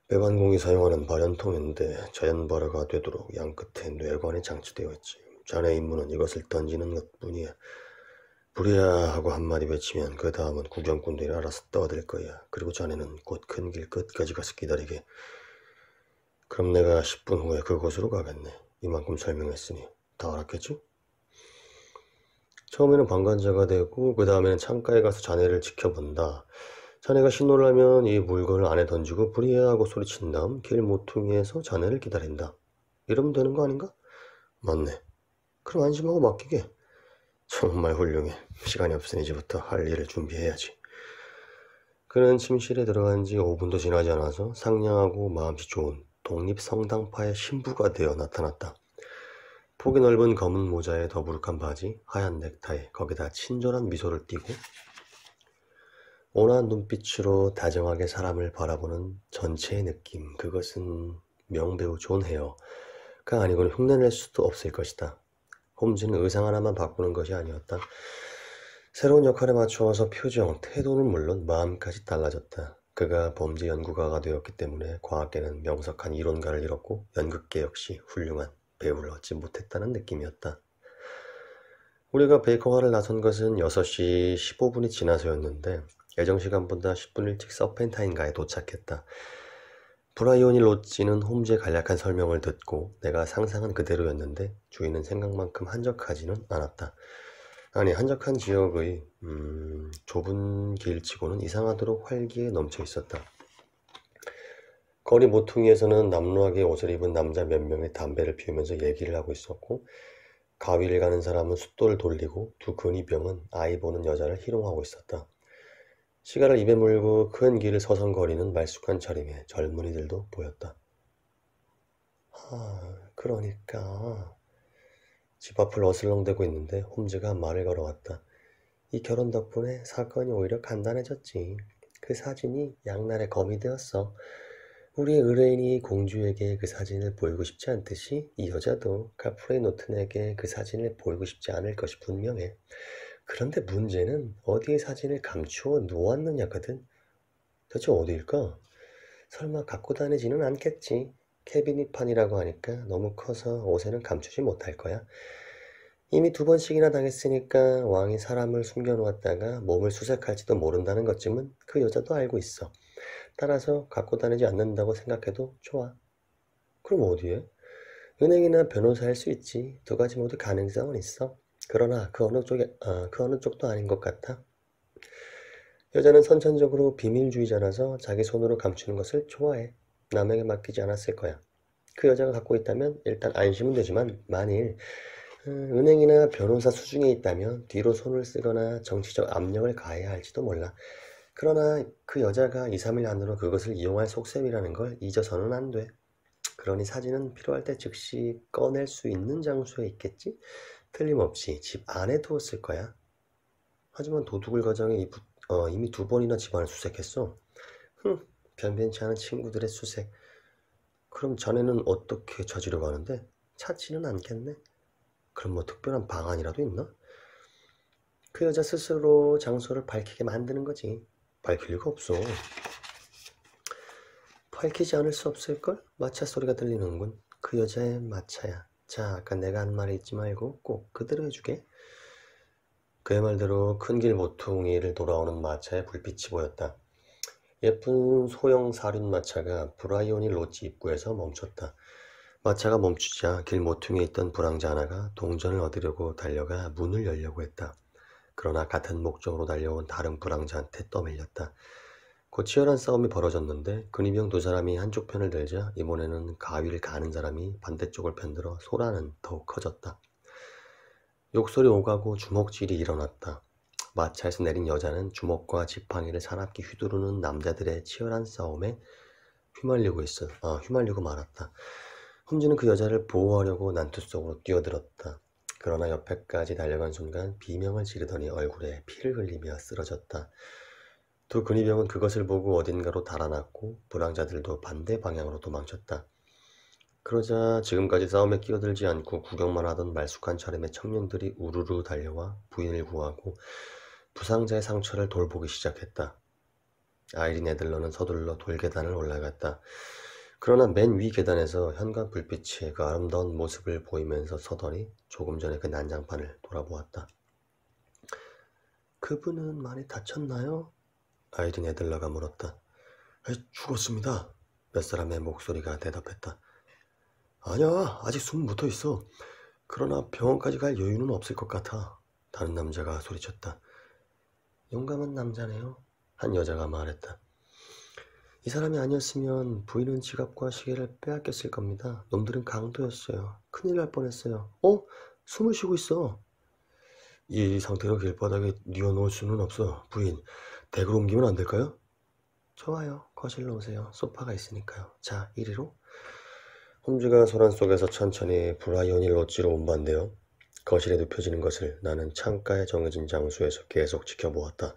배관공이 사용하는 발연통인데 자연발화가 되도록 양끝에 뇌관이 장치되어 있지. 자네 임무는 이것을 던지는 것뿐이야. 불이야 하고 한마디 외치면 그 다음은 구경꾼들이 알아서 떠들 거야. 그리고 자네는 곧 큰 길 끝까지 가서 기다리게. 그럼 내가 10분 후에 그곳으로 가겠네. 이만큼 설명했으니 다 알았겠지? 처음에는 방관자가 되고 그 다음에는 창가에 가서 자네를 지켜본다. 자네가 신호를 하면 이 물건을 안에 던지고 불이야 하고 소리친 다음 길 모퉁이에서 자네를 기다린다. 이러면 되는 거 아닌가? 맞네. 그럼 안심하고 맡기게. 정말 훌륭해. 시간이 없으니 이제부터 할 일을 준비해야지. 그는 침실에 들어간 지 5분도 지나지 않아서 상냥하고 마음씨 좋은 독립성당파의 신부가 되어 나타났다. 폭이 넓은 검은 모자에 더부룩한 바지, 하얀 넥타이, 거기다 친절한 미소를 띠고 온화한 눈빛으로 다정하게 사람을 바라보는 전체의 느낌. 그것은 명배우 존 헤어가 아니고는 흉내낼 수도 없을 것이다. 홈즈는 의상 하나만 바꾸는 것이 아니었다. 새로운 역할에 맞추어서 표정, 태도는 물론 마음까지 달라졌다. 그가 범죄 연구가가 되었기 때문에 과학계는 명석한 이론가를 잃었고 연극계 역시 훌륭한 배우를 얻지 못했다는 느낌이었다. 우리가 베이커화를 나선 것은 6시 15분이 지나서였는데 예정시간보다 10분 일찍 서펜타인가에 도착했다. 브라이오니 로찌는 홈즈의 간략한 설명을 듣고 내가 상상한 그대로였는데 주인은 생각만큼 한적하지는 않았다. 아니, 한적한 지역의 좁은 길치고는 이상하도록 활기에 넘쳐 있었다. 거리 모퉁이에서는 남루하게 옷을 입은 남자 몇 명이 담배를 피우면서 얘기를 하고 있었고 가위를 가는 사람은 숫돌을 돌리고 두 근위병은 아이 보는 여자를 희롱하고 있었다. 시가를 입에 물고 큰 길을 서성거리는 말쑥한 차림의 젊은이들도 보였다. 그러니까 집 앞을 어슬렁대고 있는데 홈즈가 말을 걸어왔다. 이 결혼 덕분에 사건이 오히려 간단해졌지. 그 사진이 양날의 검이 되었어. 우리 의뢰인이 공주에게 그 사진을 보이고 싶지 않듯이 이 여자도 카프레이 노튼에게 그 사진을 보이고 싶지 않을 것이 분명해. 그런데 문제는 어디에 사진을 감추어 놓았느냐거든. 대체 어디일까? 설마 갖고 다니지는 않겠지. 캐비닛판이라고 하니까 너무 커서 옷에는 감추지 못할 거야. 이미 2번씩이나 당했으니까 왕이 사람을 숨겨놓았다가 몸을 수색할지도 모른다는 것쯤은 그 여자도 알고 있어. 따라서 갖고 다니지 않는다고 생각해도 좋아. 그럼 어디에? 은행이나 변호사일 수 있지. 두 가지 모두 가능성은 있어. 그러나 그 어느 쪽도 아닌 것 같아. 여자는 선천적으로 비밀주의자라서 자기 손으로 감추는 것을 좋아해. 남에게 맡기지 않았을 거야. 그 여자가 갖고 있다면 일단 안심은 되지만 만일 은행이나 변호사 수중에 있다면 뒤로 손을 쓰거나 정치적 압력을 가해야 할지도 몰라. 그러나 그 여자가 2, 3일 안으로 그것을 이용할 속셈이라는 걸 잊어서는 안 돼. 그러니 사진은 필요할 때 즉시 꺼낼 수 있는 장소에 있겠지? 틀림없이 집 안에 두었을 거야. 하지만 도둑을 가정해 이미 2번이나 집안을 수색했어. 변변치 않은 친구들의 수색. 그럼 자네는 어떻게 찾으려고 하는데? 찾지는 않겠네. 그럼 뭐 특별한 방안이라도 있나? 그 여자 스스로 장소를 밝히게 만드는 거지. 밝힐 리가 없어. 밝히지 않을 수 없을걸? 마차 소리가 들리는군. 그 여자의 마차야. 자, 아까 내가 한 말을 잊지 말고 꼭 그대로 해주게. 그의 말대로 큰 길 모퉁이를 돌아오는 마차에 불빛이 보였다. 예쁜 소형 사륜 마차가 브라이오니 로지 입구에서 멈췄다. 마차가 멈추자 길 모퉁이에 있던 불황자 하나가 동전을 얻으려고 달려가 문을 열려고 했다. 그러나 같은 목적으로 달려온 다른 불황자한테 떠밀렸다. 곧 치열한 싸움이 벌어졌는데 근위병 2사람이 한쪽 편을 들자 이번에는 가위를 가는 사람이 반대쪽을 편들어 소란은 더욱 커졌다. 욕설이 오가고 주먹질이 일어났다. 마차에서 내린 여자는 주먹과 지팡이를 사납게 휘두르는 남자들의 치열한 싸움에 휘말리고 말았다. 홈즈는 그 여자를 보호하려고 난투 속으로 뛰어들었다. 그러나 옆에까지 달려간 순간 비명을 지르더니 얼굴에 피를 흘리며 쓰러졌다. 두 근위병은 그것을 보고 어딘가로 달아났고 불황자들도 반대 방향으로 도망쳤다. 그러자 지금까지 싸움에 끼어들지 않고 구경만 하던 말쑥한 차림의 청년들이 우르르 달려와 부인을 구하고 부상자의 상처를 돌보기 시작했다. 아이린 애들러는 서둘러 돌계단을 올라갔다. 그러나 맨 위 계단에서 현관 불빛이 그 아름다운 모습을 보이면서 서더니 조금 전에 그 난장판을 돌아보았다. 그분은 많이 다쳤나요? 아이린 애들러가 물었다. 죽었습니다. 몇 사람의 목소리가 대답했다. 아니야, 아직 숨 묻어 있어. 그러나 병원까지 갈 여유는 없을 것 같아. 다른 남자가 소리쳤다. 용감한 남자네요. 한 여자가 말했다. 이 사람이 아니었으면 부인은 지갑과 시계를 빼앗겼을 겁니다. 놈들은 강도였어요. 큰일 날 뻔했어요. 숨을 쉬고 있어. 이 상태로 길바닥에 뉘어놓을 수는 없어. 부인, 댁으로 옮기면 안 될까요? 좋아요. 거실로 오세요. 소파가 있으니까요. 자, 이리로. 홈즈가 소란 속에서 천천히 브라이언이 롯지로 운반되어 거실에 눕혀지는 것을 나는 창가에 정해진 장소에서 계속 지켜보았다.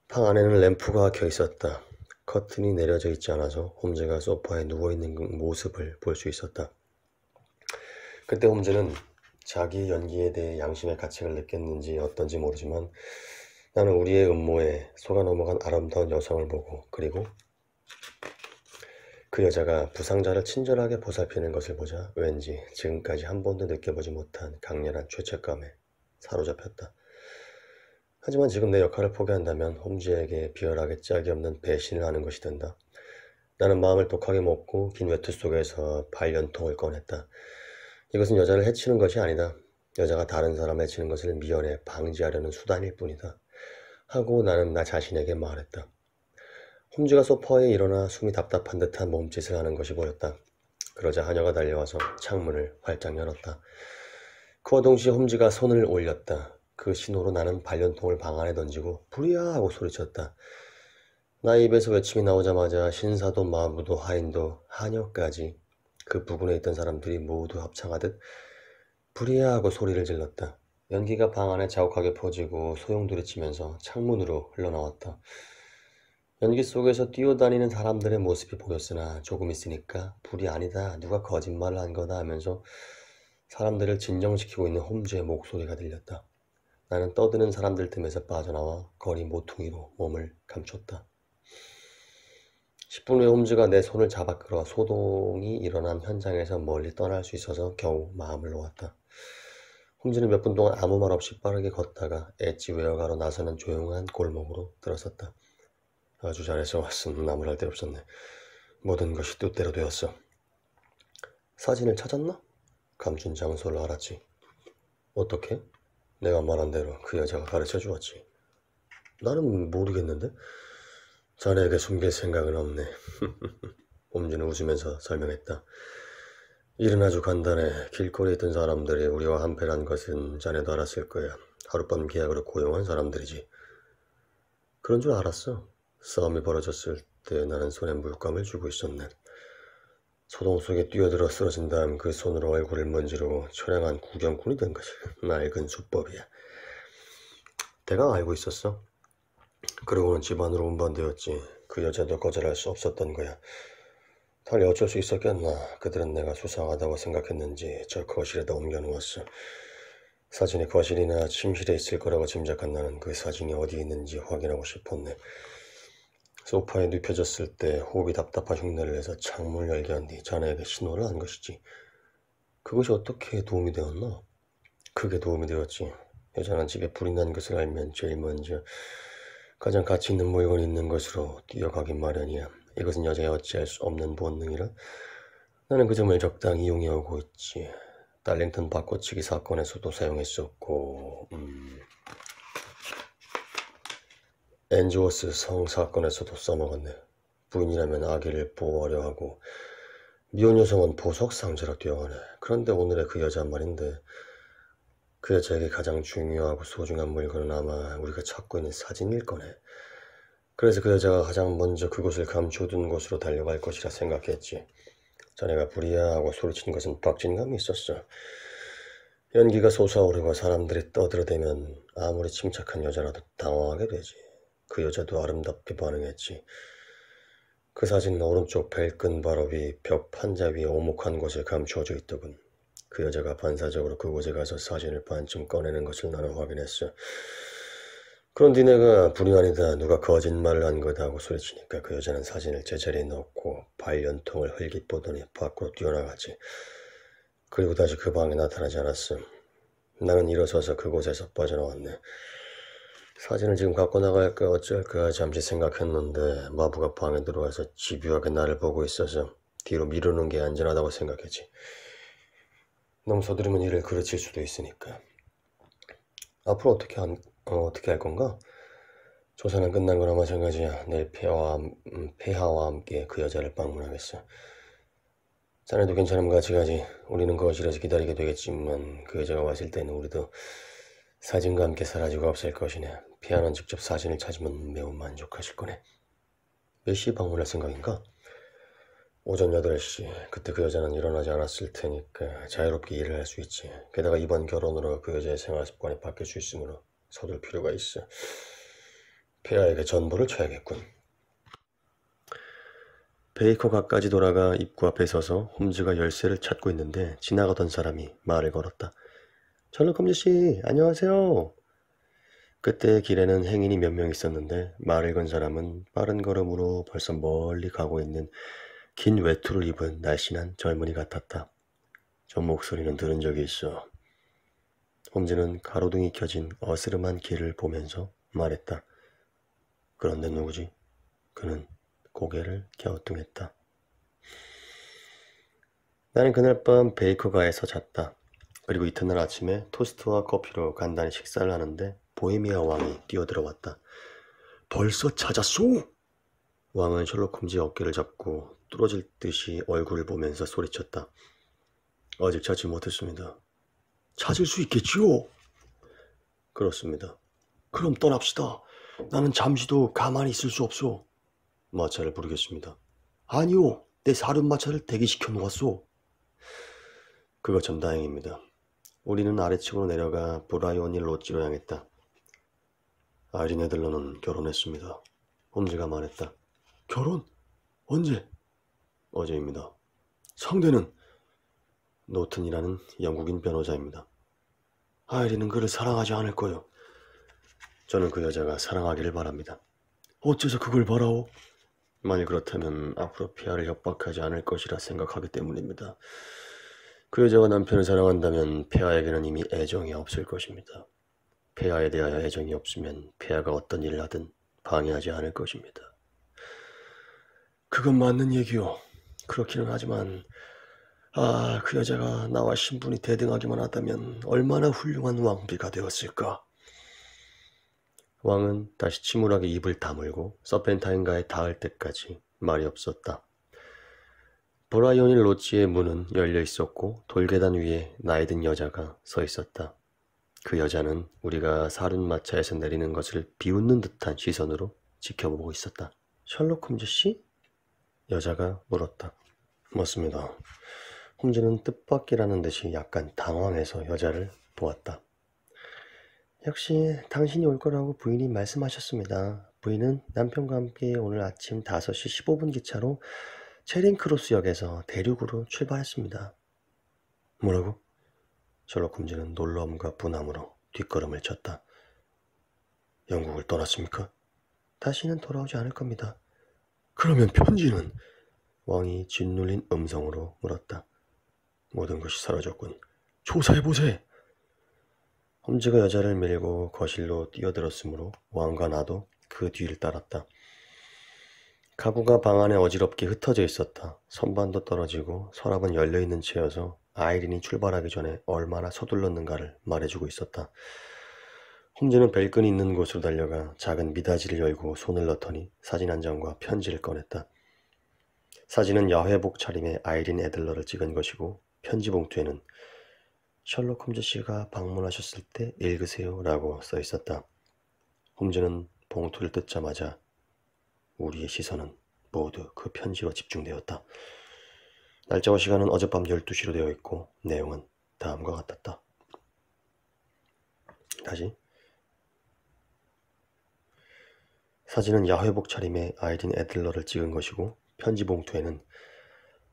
방 안에는 램프가 켜 있었다. 커튼이 내려져 있지 않아서 홈즈가 소파에 누워있는 그 모습을 볼 수 있었다. 그때 홈즈는 자기 연기에 대해 양심의 가책을 느꼈는지 어떤지 모르지만 나는 우리의 음모에 속아 넘어간 아름다운 여성을 보고 그리고 그 여자가 부상자를 친절하게 보살피는 것을 보자 왠지 지금까지 한 번도 느껴보지 못한 강렬한 죄책감에 사로잡혔다. 하지만 지금 내 역할을 포기한다면 홈즈에게 비열하게 짝이 없는 배신을 하는 것이 된다. 나는 마음을 독하게 먹고 긴 외투 속에서 발연통을 꺼냈다. 이것은 여자를 해치는 것이 아니다. 여자가 다른 사람을 해치는 것을 미연에 방지하려는 수단일 뿐이다. 하고 나는 나 자신에게 말했다. 홈즈가 소파에 일어나 숨이 답답한 듯한 몸짓을 하는 것이 보였다. 그러자 하녀가 달려와서 창문을 활짝 열었다. 그와 동시에 홈즈가 손을 올렸다. 그 신호로 나는 발연통을 방 안에 던지고 불이야 하고 소리쳤다. 나의 입에서 외침이 나오자마자 신사도 마부도 하인도 하녀까지 그 부근에 있던 사람들이 모두 합창하듯 불이야 하고 소리를 질렀다. 연기가 방 안에 자욱하게 퍼지고 소용돌이 치면서 창문으로 흘러나왔다. 연기 속에서 뛰어다니는 사람들의 모습이 보였으나 조금 있으니까 불이 아니다, 누가 거짓말을 한 거다 하면서 사람들을 진정시키고 있는 홈즈의 목소리가 들렸다. 나는 떠드는 사람들 틈에서 빠져나와 거리 모퉁이로 몸을 감췄다. 10분 후에 홈즈가 내 손을 잡아 끌어 소동이 일어난 현장에서 멀리 떠날 수 있어서 겨우 마음을 놓았다. 홈즈는 몇 분 동안 아무 말 없이 빠르게 걷다가 엣지 웨어가로 나서는 조용한 골목으로 들어섰다. 아주 잘해서 왓슨, 나무랄 데 없었네. 모든 것이 뜻대로 되었어. 사진을 찾았나? 감춘 장소를 알았지. 어떻게? 내가 말한 대로 그 여자가 가르쳐 주었지. 나는 모르겠는데? 자네에게 숨길 생각은 없네. 홈즈는 웃으면서 설명했다. 일은 아주 간단해. 길거리에 있던 사람들이 우리와 한패란 것은 자네도 알았을 거야. 하룻밤 계약으로 고용한 사람들이지. 그런 줄 알았어. 싸움이 벌어졌을 때 나는 손에 물감을 쥐고 있었네. 소동 속에 뛰어들어 쓰러진 다음 그 손으로 얼굴을 문지르고 처량한 구경꾼이 된 것이 낡은 수법이야. 내가 알고 있었어. 그러고는 집안으로 운반되었지. 그 여자도 거절할 수 없었던 거야. 달리 어쩔 수 있었겠나. 그들은 내가 수상하다고 생각했는지 저 거실에다 옮겨놓았어. 사진이 거실이나 침실에 있을 거라고 짐작한 나는 그 사진이 어디에 있는지 확인하고 싶었네. 소파에 눕혀졌을 때 호흡이 답답한 흉내를 내서 창문을 열게 한 뒤 자네에게 신호를 한 것이지. 그것이 어떻게 도움이 되었나? 크게 도움이 되었지. 여자는 집에 불이 난 것을 알면 제일 먼저 가장 가치 있는 물건이 있는 것으로 뛰어가기 마련이야. 이것은 여자의 어찌할 수 없는 본능이라 나는 그 점을 적당히 이용해오고 있지. 달링턴 바꿔치기 사건에서도 사용했었고 앤즈워스 성 사건에서도 써먹었네. 부인이라면 아기를 보호하려 하고 미혼 여성은 보석 상자로 뛰어가네. 그런데 오늘의 그 여자 말인데 그 여자에게 가장 중요하고 소중한 물건은 아마 우리가 찾고 있는 사진일 거네. 그래서 그 여자가 가장 먼저 그곳을 감춰둔 곳으로 달려갈 것이라 생각했지. 자네가 불이야 하고 소리친 것은 박진감이 있었어. 연기가 솟아오르고 사람들이 떠들어대면 아무리 침착한 여자라도 당황하게 되지. 그 여자도 아름답게 반응했지. 그 사진은 오른쪽 벨끈 바로 위 벽 판자 위에 오목한 곳에 감추어져 있더군. 그 여자가 반사적으로 그곳에 가서 사진을 반쯤 꺼내는 것을 나는 확인했어. 그런데 내가 불효아니다 누가 거짓말을 한 거다 하고 소리치니까 그 여자는 사진을 제자리에 넣고 발연통을 흘깃 보더니 밖으로 뛰어나가지. 그리고 다시 그 방에 나타나지 않았음. 나는 일어서서 그곳에서 빠져나왔네. 사진을 지금 갖고 나갈까 어쩔까 잠시 생각했는데 마부가 방에 들어와서 집요하게 나를 보고 있어서 뒤로 미루는 게 안전하다고 생각했지. 너무 서두르면 일을 그르칠 수도 있으니까. 앞으로 어떻게 할 건가? 조사는 끝난 거나 마찬가지야. 내일 폐하와 함께 그 여자를 방문하겠어. 자네도 괜찮으면 같이 가지. 우리는 거실에서 기다리게 되겠지만 그 여자가 왔을 때는 우리도 사진과 함께 사라지고 없을 것이네. 폐하는 직접 사진을 찾으면 매우 만족하실 거네. 몇 시에 방문할 생각인가? 오전 8시. 그때 그 여자는 일어나지 않았을 테니까 자유롭게 일을 할 수 있지. 게다가 이번 결혼으로 그 여자의 생활 습관이 바뀔 수 있으므로 서둘 필요가 있어. 폐하에게 전보를 쳐야겠군. 베이커가까지 돌아가 입구 앞에 서서 홈즈가 열쇠를 찾고 있는데 지나가던 사람이 말을 걸었다. 셜록 홈즈 씨, 안녕하세요. 그때 길에는 행인이 몇 명 있었는데 말을 건 사람은 빠른 걸음으로 벌써 멀리 가고 있는 긴 외투를 입은 날씬한 젊은이 같았다. 저 목소리는 들은 적이 있어. 홈즈는 가로등이 켜진 어스름한 길을 보면서 말했다. 그런데 누구지? 그는 고개를 갸우뚱했다. 나는 그날 밤 베이커가에서 잤다. 그리고 이튿날 아침에 토스트와 커피로 간단히 식사를 하는데 보헤미아 왕이 뛰어들어왔다. 벌써 찾았소? 왕은 셜록 홈즈의 어깨를 잡고 뚫어질 듯이 얼굴을 보면서 소리쳤다. 아직 찾지 못했습니다. 찾을 수 있겠지요? 그렇습니다. 그럼 떠납시다. 나는 잠시도 가만히 있을 수 없소. 마차를 부르겠습니다. 아니요. 내 사륜마차를 대기시켜 놓았소. 그거 참 다행입니다. 우리는 아래층으로 내려가 브라이오니 로지로 향했다. 아이린 애들러는 결혼했습니다. 홈즈가 말했다. 결혼? 언제? 어제입니다. 상대는? 노튼이라는 영국인 변호자입니다. 아이린은 그를 사랑하지 않을 거요. 저는 그 여자가 사랑하기를 바랍니다. 어째서 그걸 바라오? 만일 그렇다면 앞으로 폐하를 협박하지 않을 것이라 생각하기 때문입니다. 그 여자가 남편을 사랑한다면 폐하에게는 이미 애정이 없을 것입니다. 폐하에 대하여 애정이 없으면 폐하가 어떤 일을 하든 방해하지 않을 것입니다. 그건 맞는 얘기요. 그렇기는 하지만 그 여자가 나와 신분이 대등하기만 하다면 얼마나 훌륭한 왕비가 되었을까. 왕은 다시 침울하게 입을 다물고 서펜타인가에 닿을 때까지 말이 없었다. 브라이오니 로지의 문은 열려 있었고 돌계단 위에 나이 든 여자가 서 있었다. 그 여자는 우리가 사륜마차에서 내리는 것을 비웃는 듯한 시선으로 지켜보고 있었다. 셜록 홈즈 씨? 여자가 물었다. 맞습니다. 홈즈는 뜻밖이라는 듯이 약간 당황해서 여자를 보았다. 역시 당신이 올 거라고 부인이 말씀하셨습니다. 부인은 남편과 함께 오늘 아침 5시 15분 기차로 체링크로스역에서 대륙으로 출발했습니다. 뭐라고? 셜록 홈즈는 놀라움과 분함으로 뒷걸음을 쳤다. 영국을 떠났습니까? 다시는 돌아오지 않을 겁니다. 그러면 편지는? 왕이 짓눌린 음성으로 물었다. 모든 것이 사라졌군. 조사해보세. 홈즈가 여자를 밀고 거실로 뛰어들었으므로 왕과 나도 그 뒤를 따랐다. 가구가 방 안에 어지럽게 흩어져 있었다. 선반도 떨어지고 서랍은 열려있는 채여서 아이린이 출발하기 전에 얼마나 서둘렀는가를 말해주고 있었다. 홈즈는 벨끈이 있는 곳으로 달려가 작은 미닫이를 열고 손을 넣더니 사진 한 장과 편지를 꺼냈다. 사진은 야회복 차림의 아이린 애들러를 찍은 것이고 편지 봉투에는 셜록 홈즈 씨가 방문하셨을 때 읽으세요 라고 써 있었다. 홈즈는 봉투를 뜯자마자 우리의 시선은 모두 그 편지로 집중되었다. 날짜와 시간은 어젯밤 12시로 되어 있고 내용은 다음과 같았다. 다시. 사진은 야회복 차림의 아이린 애들러를 찍은 것이고 편지 봉투에는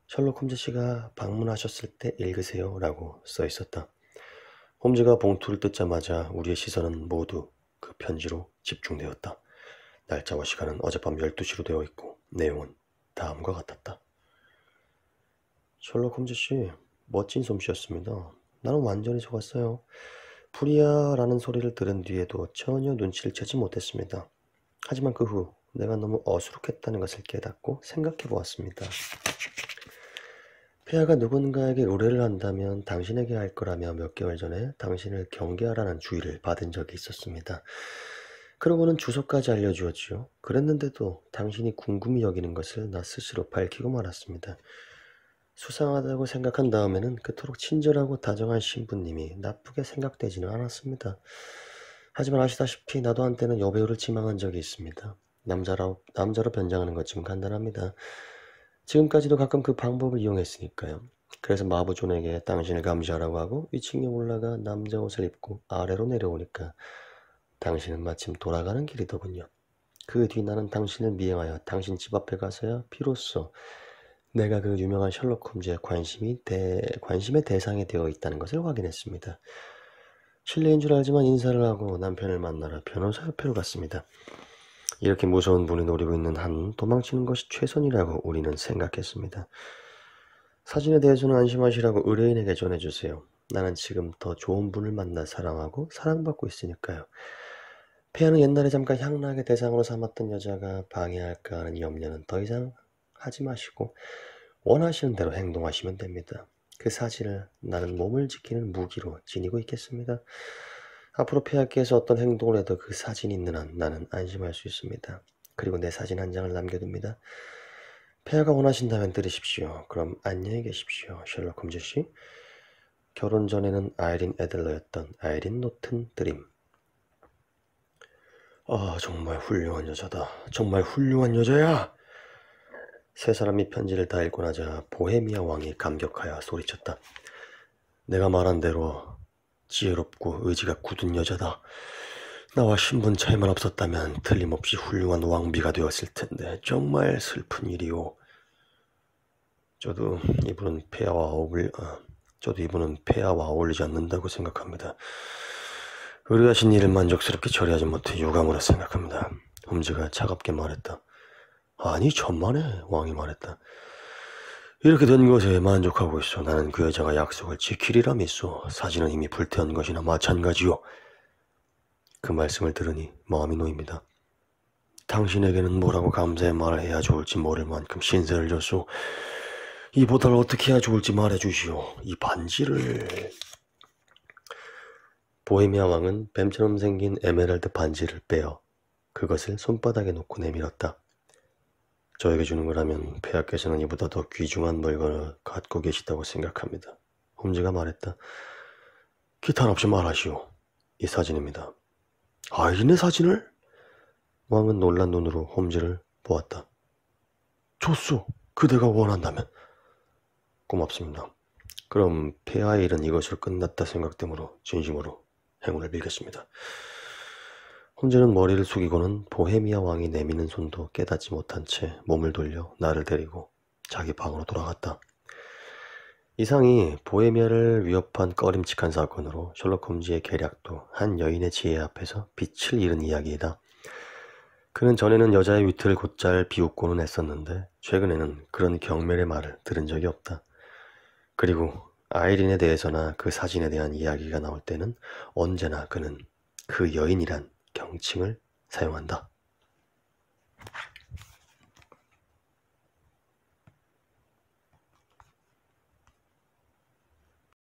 셜록 홈즈 씨가 방문하셨을 때 읽으세요 라고 써 있었다. 홈즈가 봉투를 뜯자마자 우리의 시선은 모두 그 편지로 집중되었다. 날짜와 시간은 어젯밤 12시로 되어 있고 내용은 다음과 같았다. 셜록 홈즈 씨, 멋진 솜씨였습니다. 나는 완전히 속았어요. 프리아라는 소리를 들은 뒤에도 전혀 눈치를 채지 못했습니다. 하지만 그 후 내가 너무 어수룩했다는 것을 깨닫고 생각해 보았습니다. 폐하가 누군가에게 의뢰를 한다면 당신에게 할 거라며 몇 개월 전에 당신을 경계하라는 주의를 받은 적이 있었습니다. 그러고는 주소까지 알려주었지요. 그랬는데도 당신이 궁금히 여기는 것을 나 스스로 밝히고 말았습니다. 수상하다고 생각한 다음에는 그토록 친절하고 다정한 신부님이 나쁘게 생각되지는 않았습니다. 하지만 아시다시피 나도 한때는 여배우를 지망한 적이 있습니다. 남자로 변장하는 것쯤 간단합니다. 지금까지도 가끔 그 방법을 이용했으니까요. 그래서 마부존에게 당신을 감시하라고 하고 위층에 올라가 남자 옷을 입고 아래로 내려오니까 당신은 마침 돌아가는 길이더군요. 그 뒤 나는 당신을 미행하여 당신 집 앞에 가서야 비로소 내가 그 유명한 셜록 홈즈의 관심의 대상이 되어 있다는 것을 확인했습니다. 실례인 줄 알지만 인사를 하고 남편을 만나러 변호사 옆으로 갔습니다. 이렇게 무서운 분이 노리고 있는 한 도망치는 것이 최선이라고 우리는 생각했습니다. 사진에 대해서는 안심하시라고 의뢰인에게 전해주세요. 나는 지금 더 좋은 분을 만나 사랑하고 사랑받고 있으니까요. 폐하는 옛날에 잠깐 향락의 대상으로 삼았던 여자가 방해할까 하는 염려는 더 이상 하지 마시고 원하시는 대로 행동하시면 됩니다. 그 사진을 나는 몸을 지키는 무기로 지니고 있겠습니다. 앞으로 폐하께서 어떤 행동을 해도 그 사진이 있는 한 나는 안심할 수 있습니다. 그리고 내 사진 한 장을 남겨둡니다. 폐하가 원하신다면 들으십시오. 그럼 안녕히 계십시오. 셜록 홈즈 씨. 결혼 전에는 아이린 애들러였던 아이린 노튼 드림. 아, 정말 훌륭한 여자다. 정말 훌륭한 여자야. 세 사람이 편지를 다 읽고 나자 보헤미아 왕이 감격하여 소리쳤다. 내가 말한 대로 지혜롭고 의지가 굳은 여자다. 나와 신분 차이만 없었다면 틀림없이 훌륭한 왕비가 되었을 텐데 정말 슬픈 일이오. 저도 이분은 폐하와 어울리지 않는다고 생각합니다. 의뢰하신 일을 만족스럽게 처리하지 못해 유감으로 생각합니다. 홈즈가 차갑게 말했다. 아니 천만에, 왕이 말했다. 이렇게 된 것에 만족하고 있어. 나는 그 여자가 약속을 지키리라 믿소. 사진은 이미 불태운 것이나 마찬가지요. 그 말씀을 들으니 마음이 놓입니다. 당신에게는 뭐라고 감사의 말을 해야 좋을지 모를 만큼 신세를 졌소. 이 보답을 어떻게 해야 좋을지 말해주시오. 이 반지를... 보헤미아 왕은 뱀처럼 생긴 에메랄드 반지를 빼어 그것을 손바닥에 놓고 내밀었다. 저에게 주는 거라면 폐하께서는 이보다 더 귀중한 물건을 갖고 계시다고 생각합니다. 홈즈가 말했다. 기탄 없이 말하시오. 이 사진입니다. 아이린의 사진을? 왕은 놀란 눈으로 홈즈를 보았다. 좋소. 그대가 원한다면. 고맙습니다. 그럼 폐하의 일은 이것으로 끝났다 생각되므로 진심으로 행운을 빌겠습니다. 홈즈는 머리를 숙이고는 보헤미아 왕이 내미는 손도 깨닫지 못한 채 몸을 돌려 나를 데리고 자기 방으로 돌아갔다. 이상이 보헤미아를 위협한 꺼림칙한 사건으로 셜록 홈즈의 계략도 한 여인의 지혜 앞에서 빛을 잃은 이야기이다. 그는 전에는 여자의 위트를 곧잘 비웃고는 했었는데 최근에는 그런 경멸의 말을 들은 적이 없다. 그리고 아이린에 대해서나 그 사진에 대한 이야기가 나올 때는 언제나 그는 그 여인이란 경칭을 사용한다.